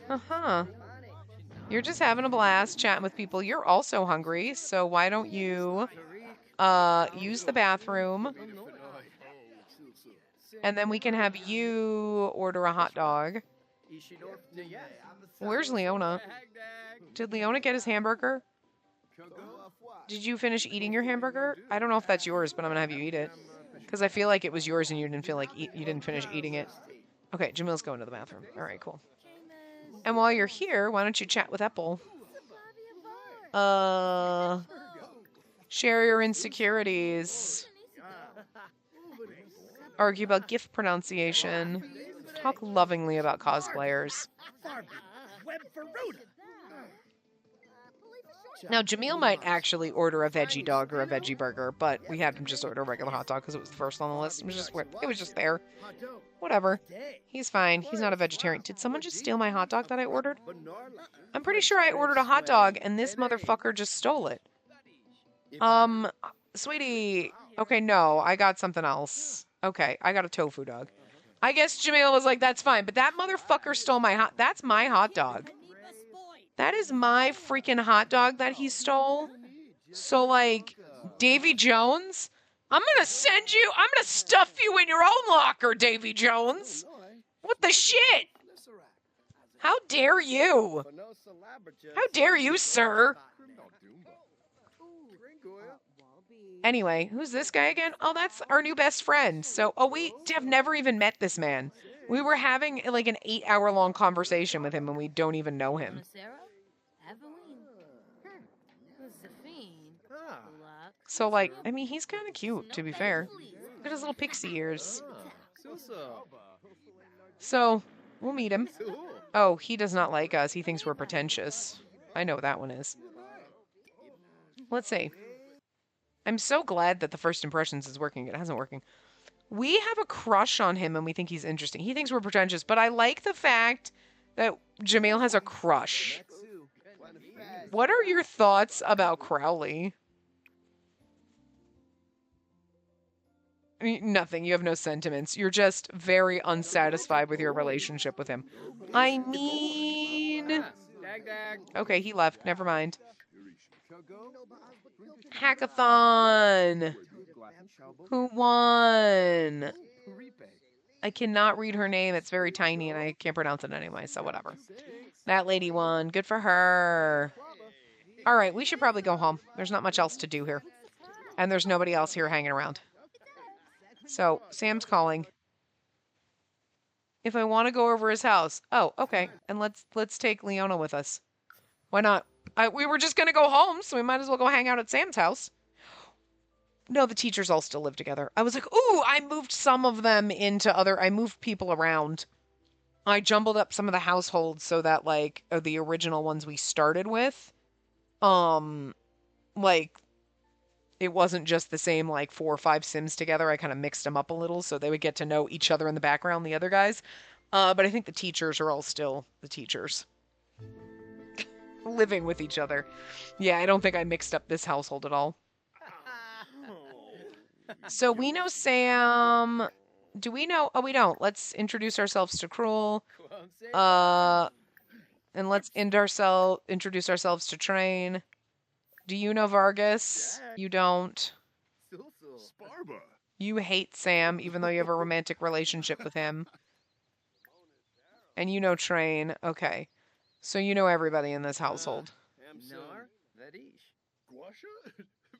Uh-huh. You're just having a blast chatting with people. You're also hungry, so why don't you use the bathroom, and then we can have you order a hot dog. Where's Leona? Did Leona get his hamburger? Did you finish eating your hamburger? I don't know if that's yours, but I'm gonna have you eat it. Because I feel like it was yours and you didn't feel like you didn't finish eating it. Okay, Jamil's going to the bathroom. All right, cool. And while you're here, why don't you chat with Epple? Share your insecurities. Argue about gift pronunciation. Talk lovingly about cosplayers. Now, Jamil might actually order a veggie dog or a veggie burger, but we had him just order a regular hot dog because it was the first on the list. It was just there. Whatever. He's fine. He's not a vegetarian. Did someone just steal my hot dog that I ordered? I'm pretty sure I ordered a hot dog and this motherfucker just stole it. Sweetie. Okay, no, I got something else. Okay, I got a tofu dog. I guess Jamil was like, that's fine, but that motherfucker stole my that's my hot dog. That is my freaking hot dog that he stole. So, like, Davy Jones, I'm going to stuff you in your own locker, Davy Jones. What the shit? How dare you? How dare you, sir? Anyway, who's this guy again? Oh, that's our new best friend. So, we have never even met this man. We were having, like, an 8-hour-long conversation with him, and we don't even know him. So, like, I mean, he's kind of cute, to be fair. Look at his little pixie ears. So, we'll meet him. Oh, he does not like us. He thinks we're pretentious. I know what that one is. Let's see. I'm so glad that the first impressions is working. It hasn't working. We have a crush on him, and we think he's interesting. He thinks we're pretentious, but I like the fact that Jamil has a crush. What are your thoughts about Crowley? I mean, nothing. You have no sentiments. You're just very unsatisfied with your relationship with him. I mean... Okay, he left. Never mind. Hackathon! Who won? I cannot read her name. It's very tiny and I can't pronounce it anyway, so whatever. That lady won. Good for her. Alright, we should probably go home. There's not much else to do here. And there's nobody else here hanging around. So, Sam's calling. If I want to go over his house. Oh, okay. And let's take Leona with us. Why not? We were just going to go home, so we might as well go hang out at Sam's house. No, the teachers all still live together. I was like, ooh, I moved some of them into I moved people around. I jumbled up some of the households so that, like, the original ones we started with, like, it wasn't just the same, like, 4 or 5 Sims together. I kind of mixed them up a little so they would get to know each other in the background, the other guys. But I think the teachers are all still the teachers. living with each other. Yeah, I don't think I mixed up this household at all. So we know Sam. Do we know? Oh, we don't. Let's introduce ourselves to Cruel. And let's introduce ourselves to Train. Do you know Vargas? You don't. You hate Sam, even though you have a romantic relationship with him. And you know Train. Okay. So you know everybody in this household.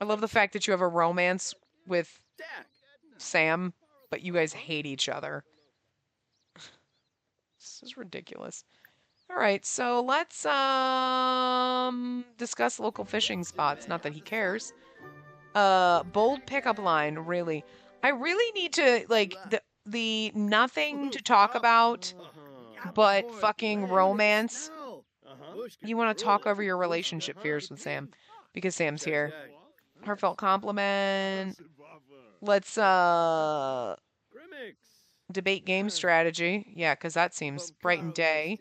I love the fact that you have a romance with Sam, but you guys hate each other. This is ridiculous. All right, so let's discuss local fishing spots. Not that he cares. Bold pickup line, really. I really need to like the nothing to talk about but fucking romance. You want to talk over your relationship fears with Sam because Sam's here. Heartfelt compliment. Let's debate game strategy. Yeah, because that seems bright and day.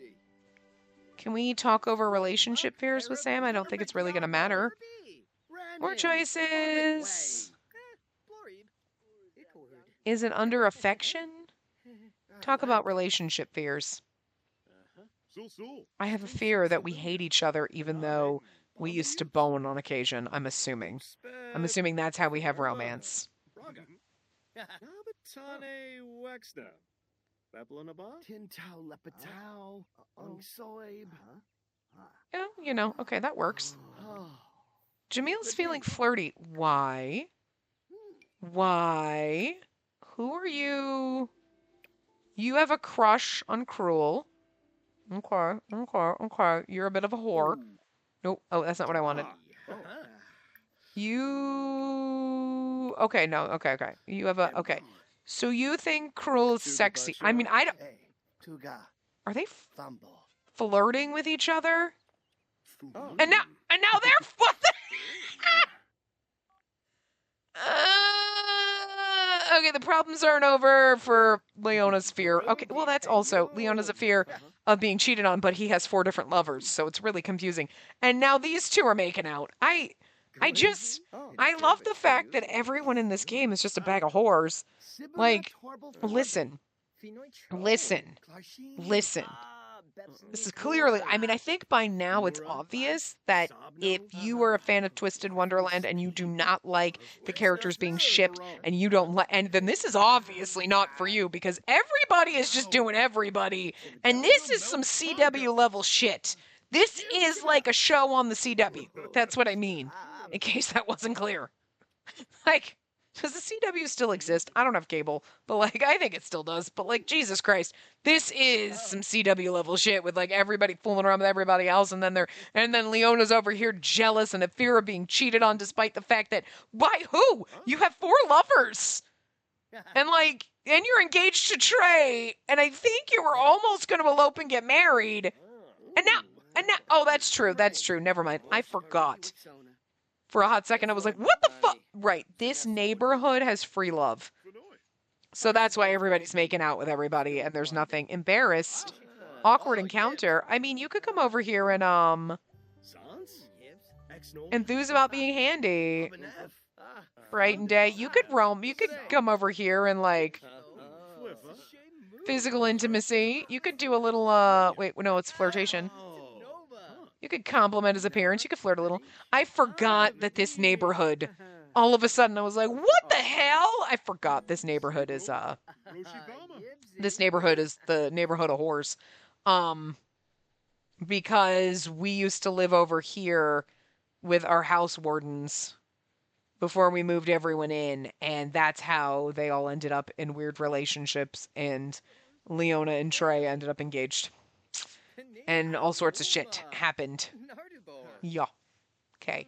Can we talk over relationship fears with Sam? I don't think it's really going to matter. More choices. Is it under affection? Talk about relationship fears. I have a fear that we hate each other even though we used to bone on occasion, I'm assuming. I'm assuming that's how we have romance. Yeah, you know, okay, that works. Jamil's feeling flirty. Why? Why? Who are you? You have a crush on Cruel. Okay. You're a bit of a whore. Nope. Oh, that's not what I wanted. You... Okay, no. Okay. You have a... Okay. So you think Cruel is sexy. I mean, I don't... Are they flirting with each other? And now they're... What the... Okay, the problems aren't over for Leona's fear. Okay, well, that's also... Leona's a fear of being cheated on, but he has 4 different lovers, so it's really confusing. And now these two are making out. I love the fact that everyone in this game is just a bag of whores. Like, listen. This is clearly, I mean, I think by now it's obvious that if you are a fan of Twisted Wonderland and you do not like the characters being shipped and you don't like, and then this is obviously not for you because everybody is just doing everybody. And this is some CW level shit. This is like a show on the CW. That's what I mean, in case that wasn't clear. Like, does the CW still exist? I don't have cable, but like, I think it still does. But like, Jesus Christ, this is some CW level shit with like everybody fooling around with everybody else, and then Leona's over here jealous and a fear of being cheated on, despite the fact that by who? You have 4 lovers, and you're engaged to Trey, and I think you were almost going to elope and get married, and now, oh, that's true. Never mind, I forgot. For a hot second, I was like, what the fuck? Right, this neighborhood has free love. So that's why everybody's making out with everybody, and there's nothing. Embarrassed. Awkward encounter. I mean, you could come over here and, enthuse about being handy. Bright and day. You could roam. You could come over here and, like, physical intimacy. You could do a little, wait, no, it's flirtation. You could compliment his appearance. You could flirt a little. I forgot that this neighborhood, all of a sudden I was like, what the hell? I forgot this neighborhood is the neighborhood of whores. Because we used to live over here with our house wardens before we moved everyone in, and that's how they all ended up in weird relationships, and Leona and Trey ended up engaged. And all sorts of shit happened. Yeah. Okay.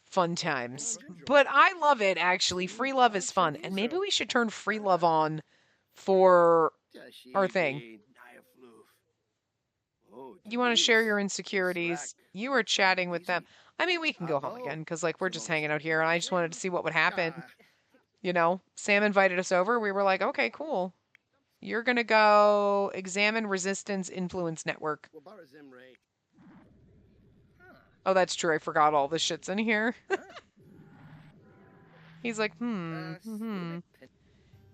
Fun times. But I love it, actually. Free love is fun. And maybe we should turn free love on for our thing. You want to share your insecurities? You were chatting with them. I mean, we can go home again, because, like, we're just hanging out here, and I just wanted to see what would happen. You know? Sam invited us over. We were like, okay, cool. You're going to go examine Resistance Influence Network. Oh, that's true. I forgot all this shit's in here. He's like,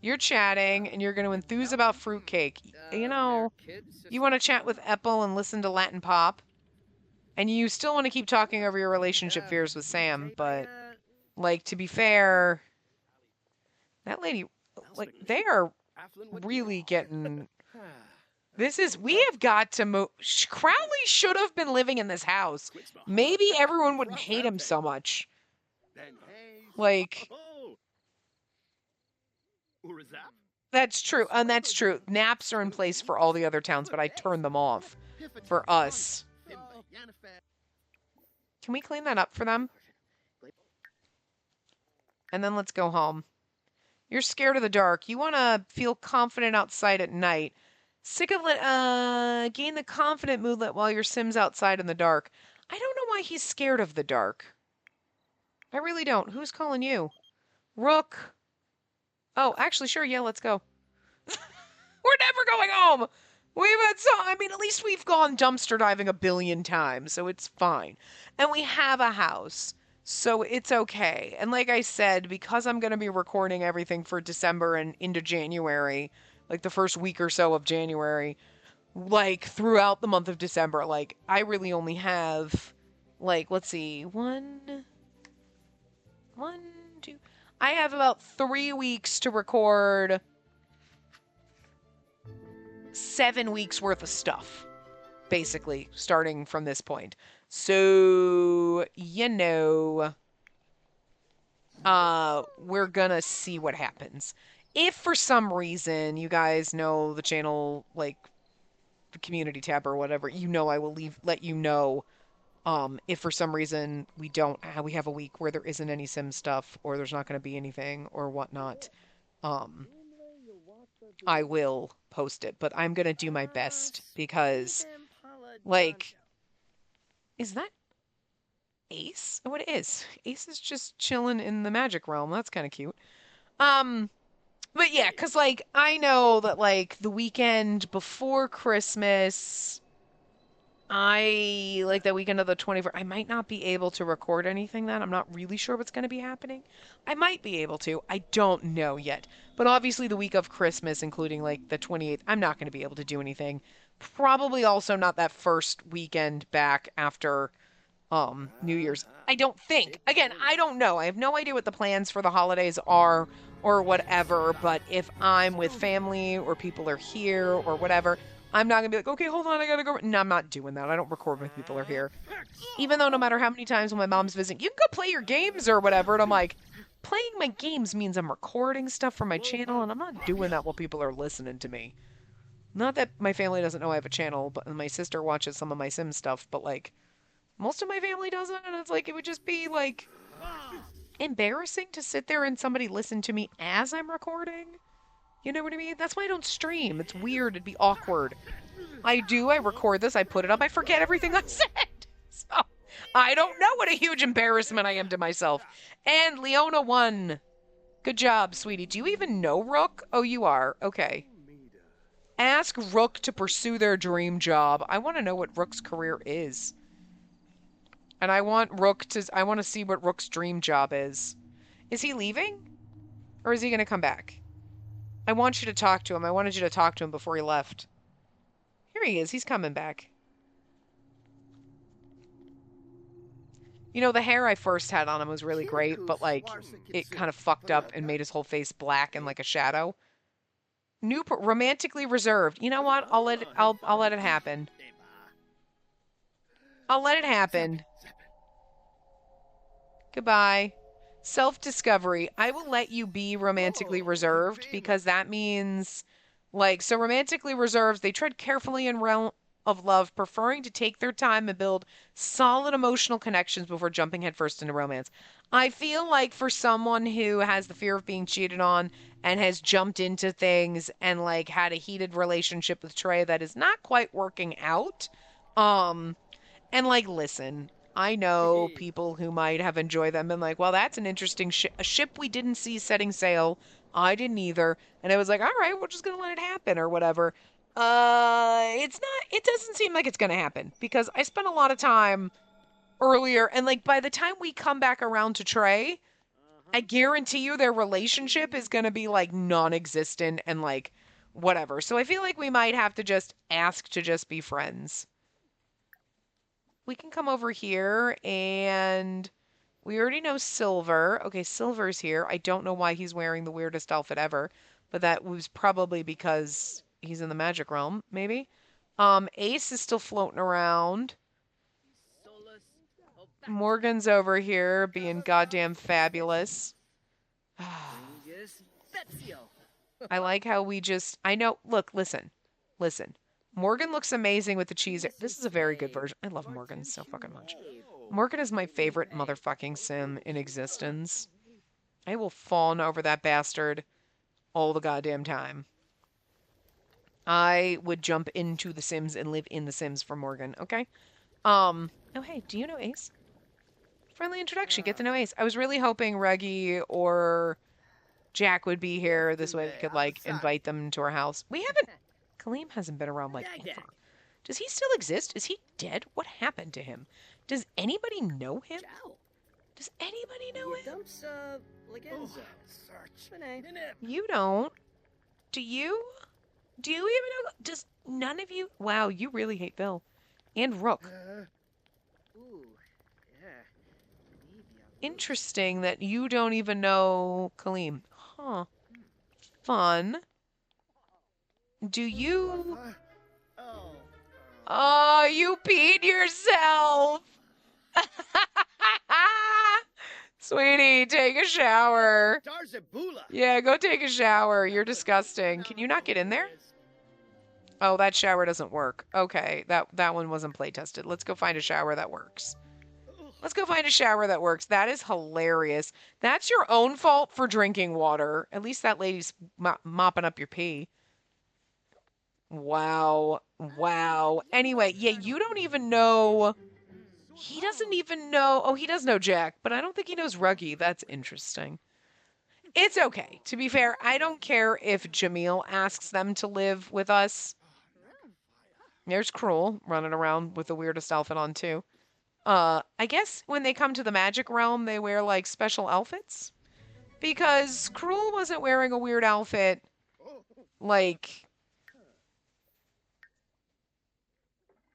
You're chatting, and you're going to enthuse about fruitcake. You know, you want to chat with Epple and listen to Latin pop, and you still want to keep talking over your relationship fears with Sam, but, like, to be fair, that lady, like, they are really getting... we have got to move. Crowley should have been living in this house. Maybe everyone wouldn't hate him so much. Like, that's true. And that's true. Naps are in place for all the other towns, but I turned them off for us. Can we clean that up for them? And then let's go home. You're scared of the dark. You want to feel confident outside at night. Sick of gain the confident moodlet while your Sim's outside in the dark. I don't know why he's scared of the dark. I really don't. Who's calling you? Rook. Oh, actually, sure, yeah, let's go. We're never going home! At least we've gone dumpster diving 1 billion times, so it's fine. And we have a house, so it's okay. And like I said, because I'm going to be recording everything for December and into January, like the first week or so of January, like throughout the month of December, like I really only have, like, let's see, I have about 3 weeks to record 7 weeks worth of stuff, basically, starting from this point. So, you know, we're gonna see what happens. If for some reason you guys know the channel, like the community tab or whatever, you know I will let you know. If for some reason we have a week where there isn't any Sim stuff, or there's not going to be anything or whatnot, I will post it. But I'm going to do my best because, like, is that Ace? Oh, it is. Ace is just chilling in the magic realm. That's kind of cute. But yeah, because, like, I know that, like, the weekend before Christmas... like that weekend of the 24th, I might not be able to record anything then. I'm not really sure what's going to be happening. I might be able to. I don't know yet. But obviously the week of Christmas, including like the 28th, I'm not going to be able to do anything. Probably also not that first weekend back after New Year's. I don't think. Again, I don't know. I have no idea what the plans for the holidays are or whatever, but if I'm with family or people are here or whatever, I'm not going to be like, okay, hold on, I got to go. No, I'm not doing that. I don't record when people are here. Even though no matter how many times when my mom's visiting, you can go play your games or whatever. And I'm like, playing my games means I'm recording stuff for my channel, and I'm not doing that while people are listening to me. Not that my family doesn't know I have a channel, but my sister watches some of my Sim stuff, but like, most of my family doesn't, and it's like, it would just be like embarrassing to sit there and somebody listen to me as I'm recording. You know what I mean? That's why I don't stream. It's weird. It'd be awkward. I record this. I put it up. I forget everything I said. So, I don't know what a huge embarrassment I am to myself. And Leona won. Good job, sweetie. Do you even know Rook? Oh, you are. Okay. Ask Rook to pursue their dream job. I want to know what Rook's career is. And I want to see what Rook's dream job is. Is he leaving? Or is he going to come back? I want you to talk to him. I wanted you to talk to him before he left. Here he is. He's coming back. You know, the hair I first had on him was really great, but, like, it kind of fucked up and made his whole face black and like a shadow. Romantically reserved. You know what? I'll let it happen. I'll let it happen. Goodbye. Self-discovery. I will let you be romantically reserved because that means, like, so romantically reserved, they tread carefully in realm of love, preferring to take their time and build solid emotional connections before jumping headfirst into romance. I feel like for someone who has the fear of being cheated on and has jumped into things and, like, had a heated relationship with Trey that is not quite working out, and, like, listen, I know people who might have enjoyed them and like, well, that's an interesting a ship we didn't see setting sail. I didn't either. And I was like, all right, we're just going to let it happen or whatever. It doesn't seem like it's going to happen because I spent a lot of time earlier. And like by the time we come back around to Trey, I guarantee you their relationship is going to be like non-existent and like whatever. So I feel like we might have to just ask to just be friends. We can come over here and we already know Silver. Okay, Silver's here. I don't know why he's wearing the weirdest outfit ever, but that was probably because he's in the magic realm, maybe. Ace is still floating around. Morgan's over here being goddamn fabulous. I like how we just, I know, look, listen. Morgan looks amazing with the cheese. This is a very good version. I love Morgan so fucking much. Morgan is my favorite motherfucking sim in existence. I will fawn over that bastard all the goddamn time. I would jump into the Sims and live in the Sims for Morgan, okay? Oh hey, do you know Ace? Friendly introduction, get to know Ace. I was really hoping Reggie or Jack would be here. This way we could like invite them to our house. We haven't Kaleem hasn't been around like ever. Does he still exist? Is he dead? What happened to him? Does anybody know him? Does anybody know him? You don't. Do you? Do you even know? Does none of you? Wow, you really hate Bill. And Rook. Interesting that you don't even know Kaleem. Huh. Fun. Do you... Oh, you peed yourself! Sweetie, take a shower. Yeah, go take a shower. You're disgusting. Can you not get in there? Oh, that shower doesn't work. Okay, that one wasn't play tested. Let's go find a shower that works. Let's go find a shower that works. That is hilarious. That's your own fault for drinking water. At least that lady's mopping up your pee. Wow. Wow. Anyway, yeah, you don't even know... He doesn't even know... Oh, he does know Jack, but I don't think he knows Ruggy. That's interesting. It's okay. To be fair, I don't care if Jamil asks them to live with us. There's Cruel running around with the weirdest outfit on, too. I guess when they come to the magic realm, they wear, like, special outfits. Because Cruel wasn't wearing a weird outfit, like,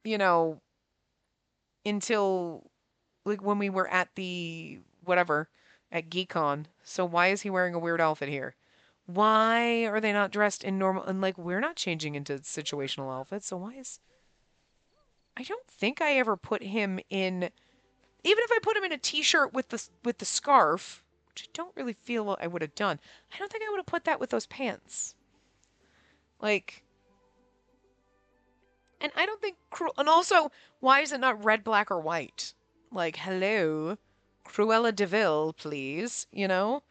you know, until, like, when we were at the, whatever, at GeekCon. So why is he wearing a weird outfit here? Why are they not dressed in normal, and, like, we're not changing into situational outfits, so why is... I don't think I ever put him in... Even if I put him in a t-shirt with the scarf, which I don't really feel I would have done, I don't think I would have put that with those pants. Like... And I don't think... And also, why is it not red, black, or white? Like, hello? Cruella de Vil, please. You know?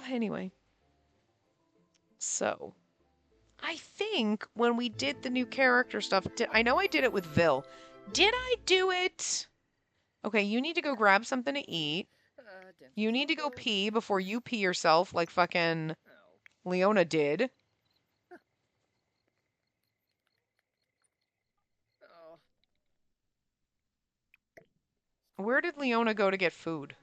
Anyway. So... I think when we did the new character stuff, I know I did it with Vil. Did I do it? Okay, you need to go grab something to eat. You need to go pee before you pee yourself like fucking Leona did. Where did Leona go to get food?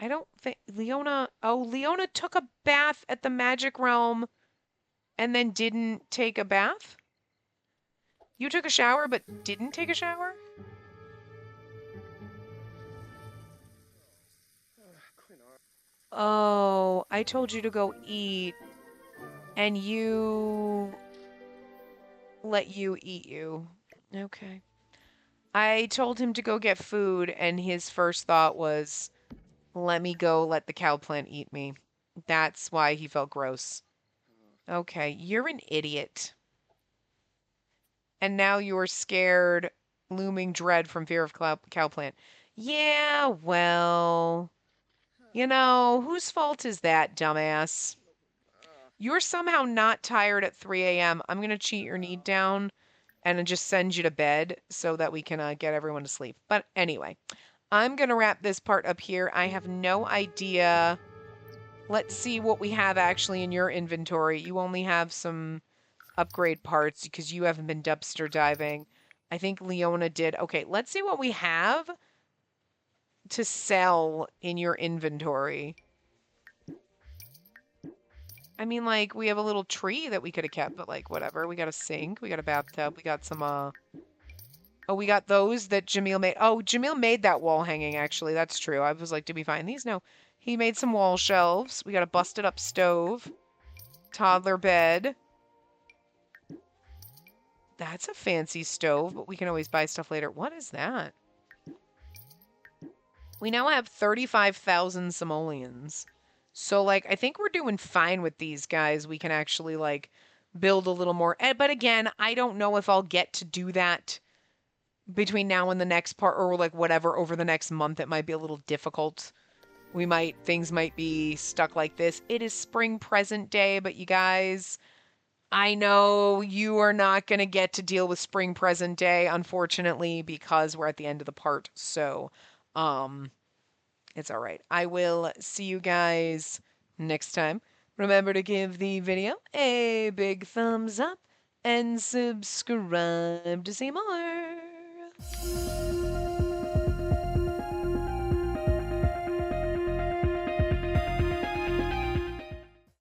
I don't think... Leona... Oh, Leona took a bath at the Magic Realm and then didn't take a bath? You took a shower but didn't take a shower? Oh, I told you to go eat and you... let you eat you. Okay. I told him to go get food and his first thought was... Let me go let the cow plant eat me. That's why he felt gross. Okay, you're an idiot. And now you're scared, looming dread from fear of cow plant. Yeah, well... You know, whose fault is that, dumbass? You're somehow not tired at 3 a.m. I'm going to cheat your need down and then just send you to bed so that we can get everyone to sleep. But anyway... I'm going to wrap this part up here. I have no idea. Let's see what we have actually in your inventory. You only have some upgrade parts because you haven't been dumpster diving. I think Leona did. Okay, let's see what we have to sell in your inventory. I mean, like, we have a little tree that we could have kept, but, like, whatever. We got a sink. We got a bathtub. We got some, Oh, we got those that Jamil made. Oh, Jamil made that wall hanging, actually. That's true. I was like, did we find these? No. He made some wall shelves. We got a busted up stove. Toddler bed. That's a fancy stove, but we can always buy stuff later. What is that? We now have 35,000 simoleons. So, like, I think we're doing fine with these guys. We can actually, like, build a little more. But again, I don't know if I'll get to do that between now and the next part, or, like, whatever, over the next month. It might be a little difficult. Things might be stuck like this. It is spring present day, but you guys, I know you are not going to get to deal with spring present day, unfortunately, because we're at the end of the part. So, it's all right. I will see you guys next time. Remember to give the video a big thumbs up and subscribe to see more.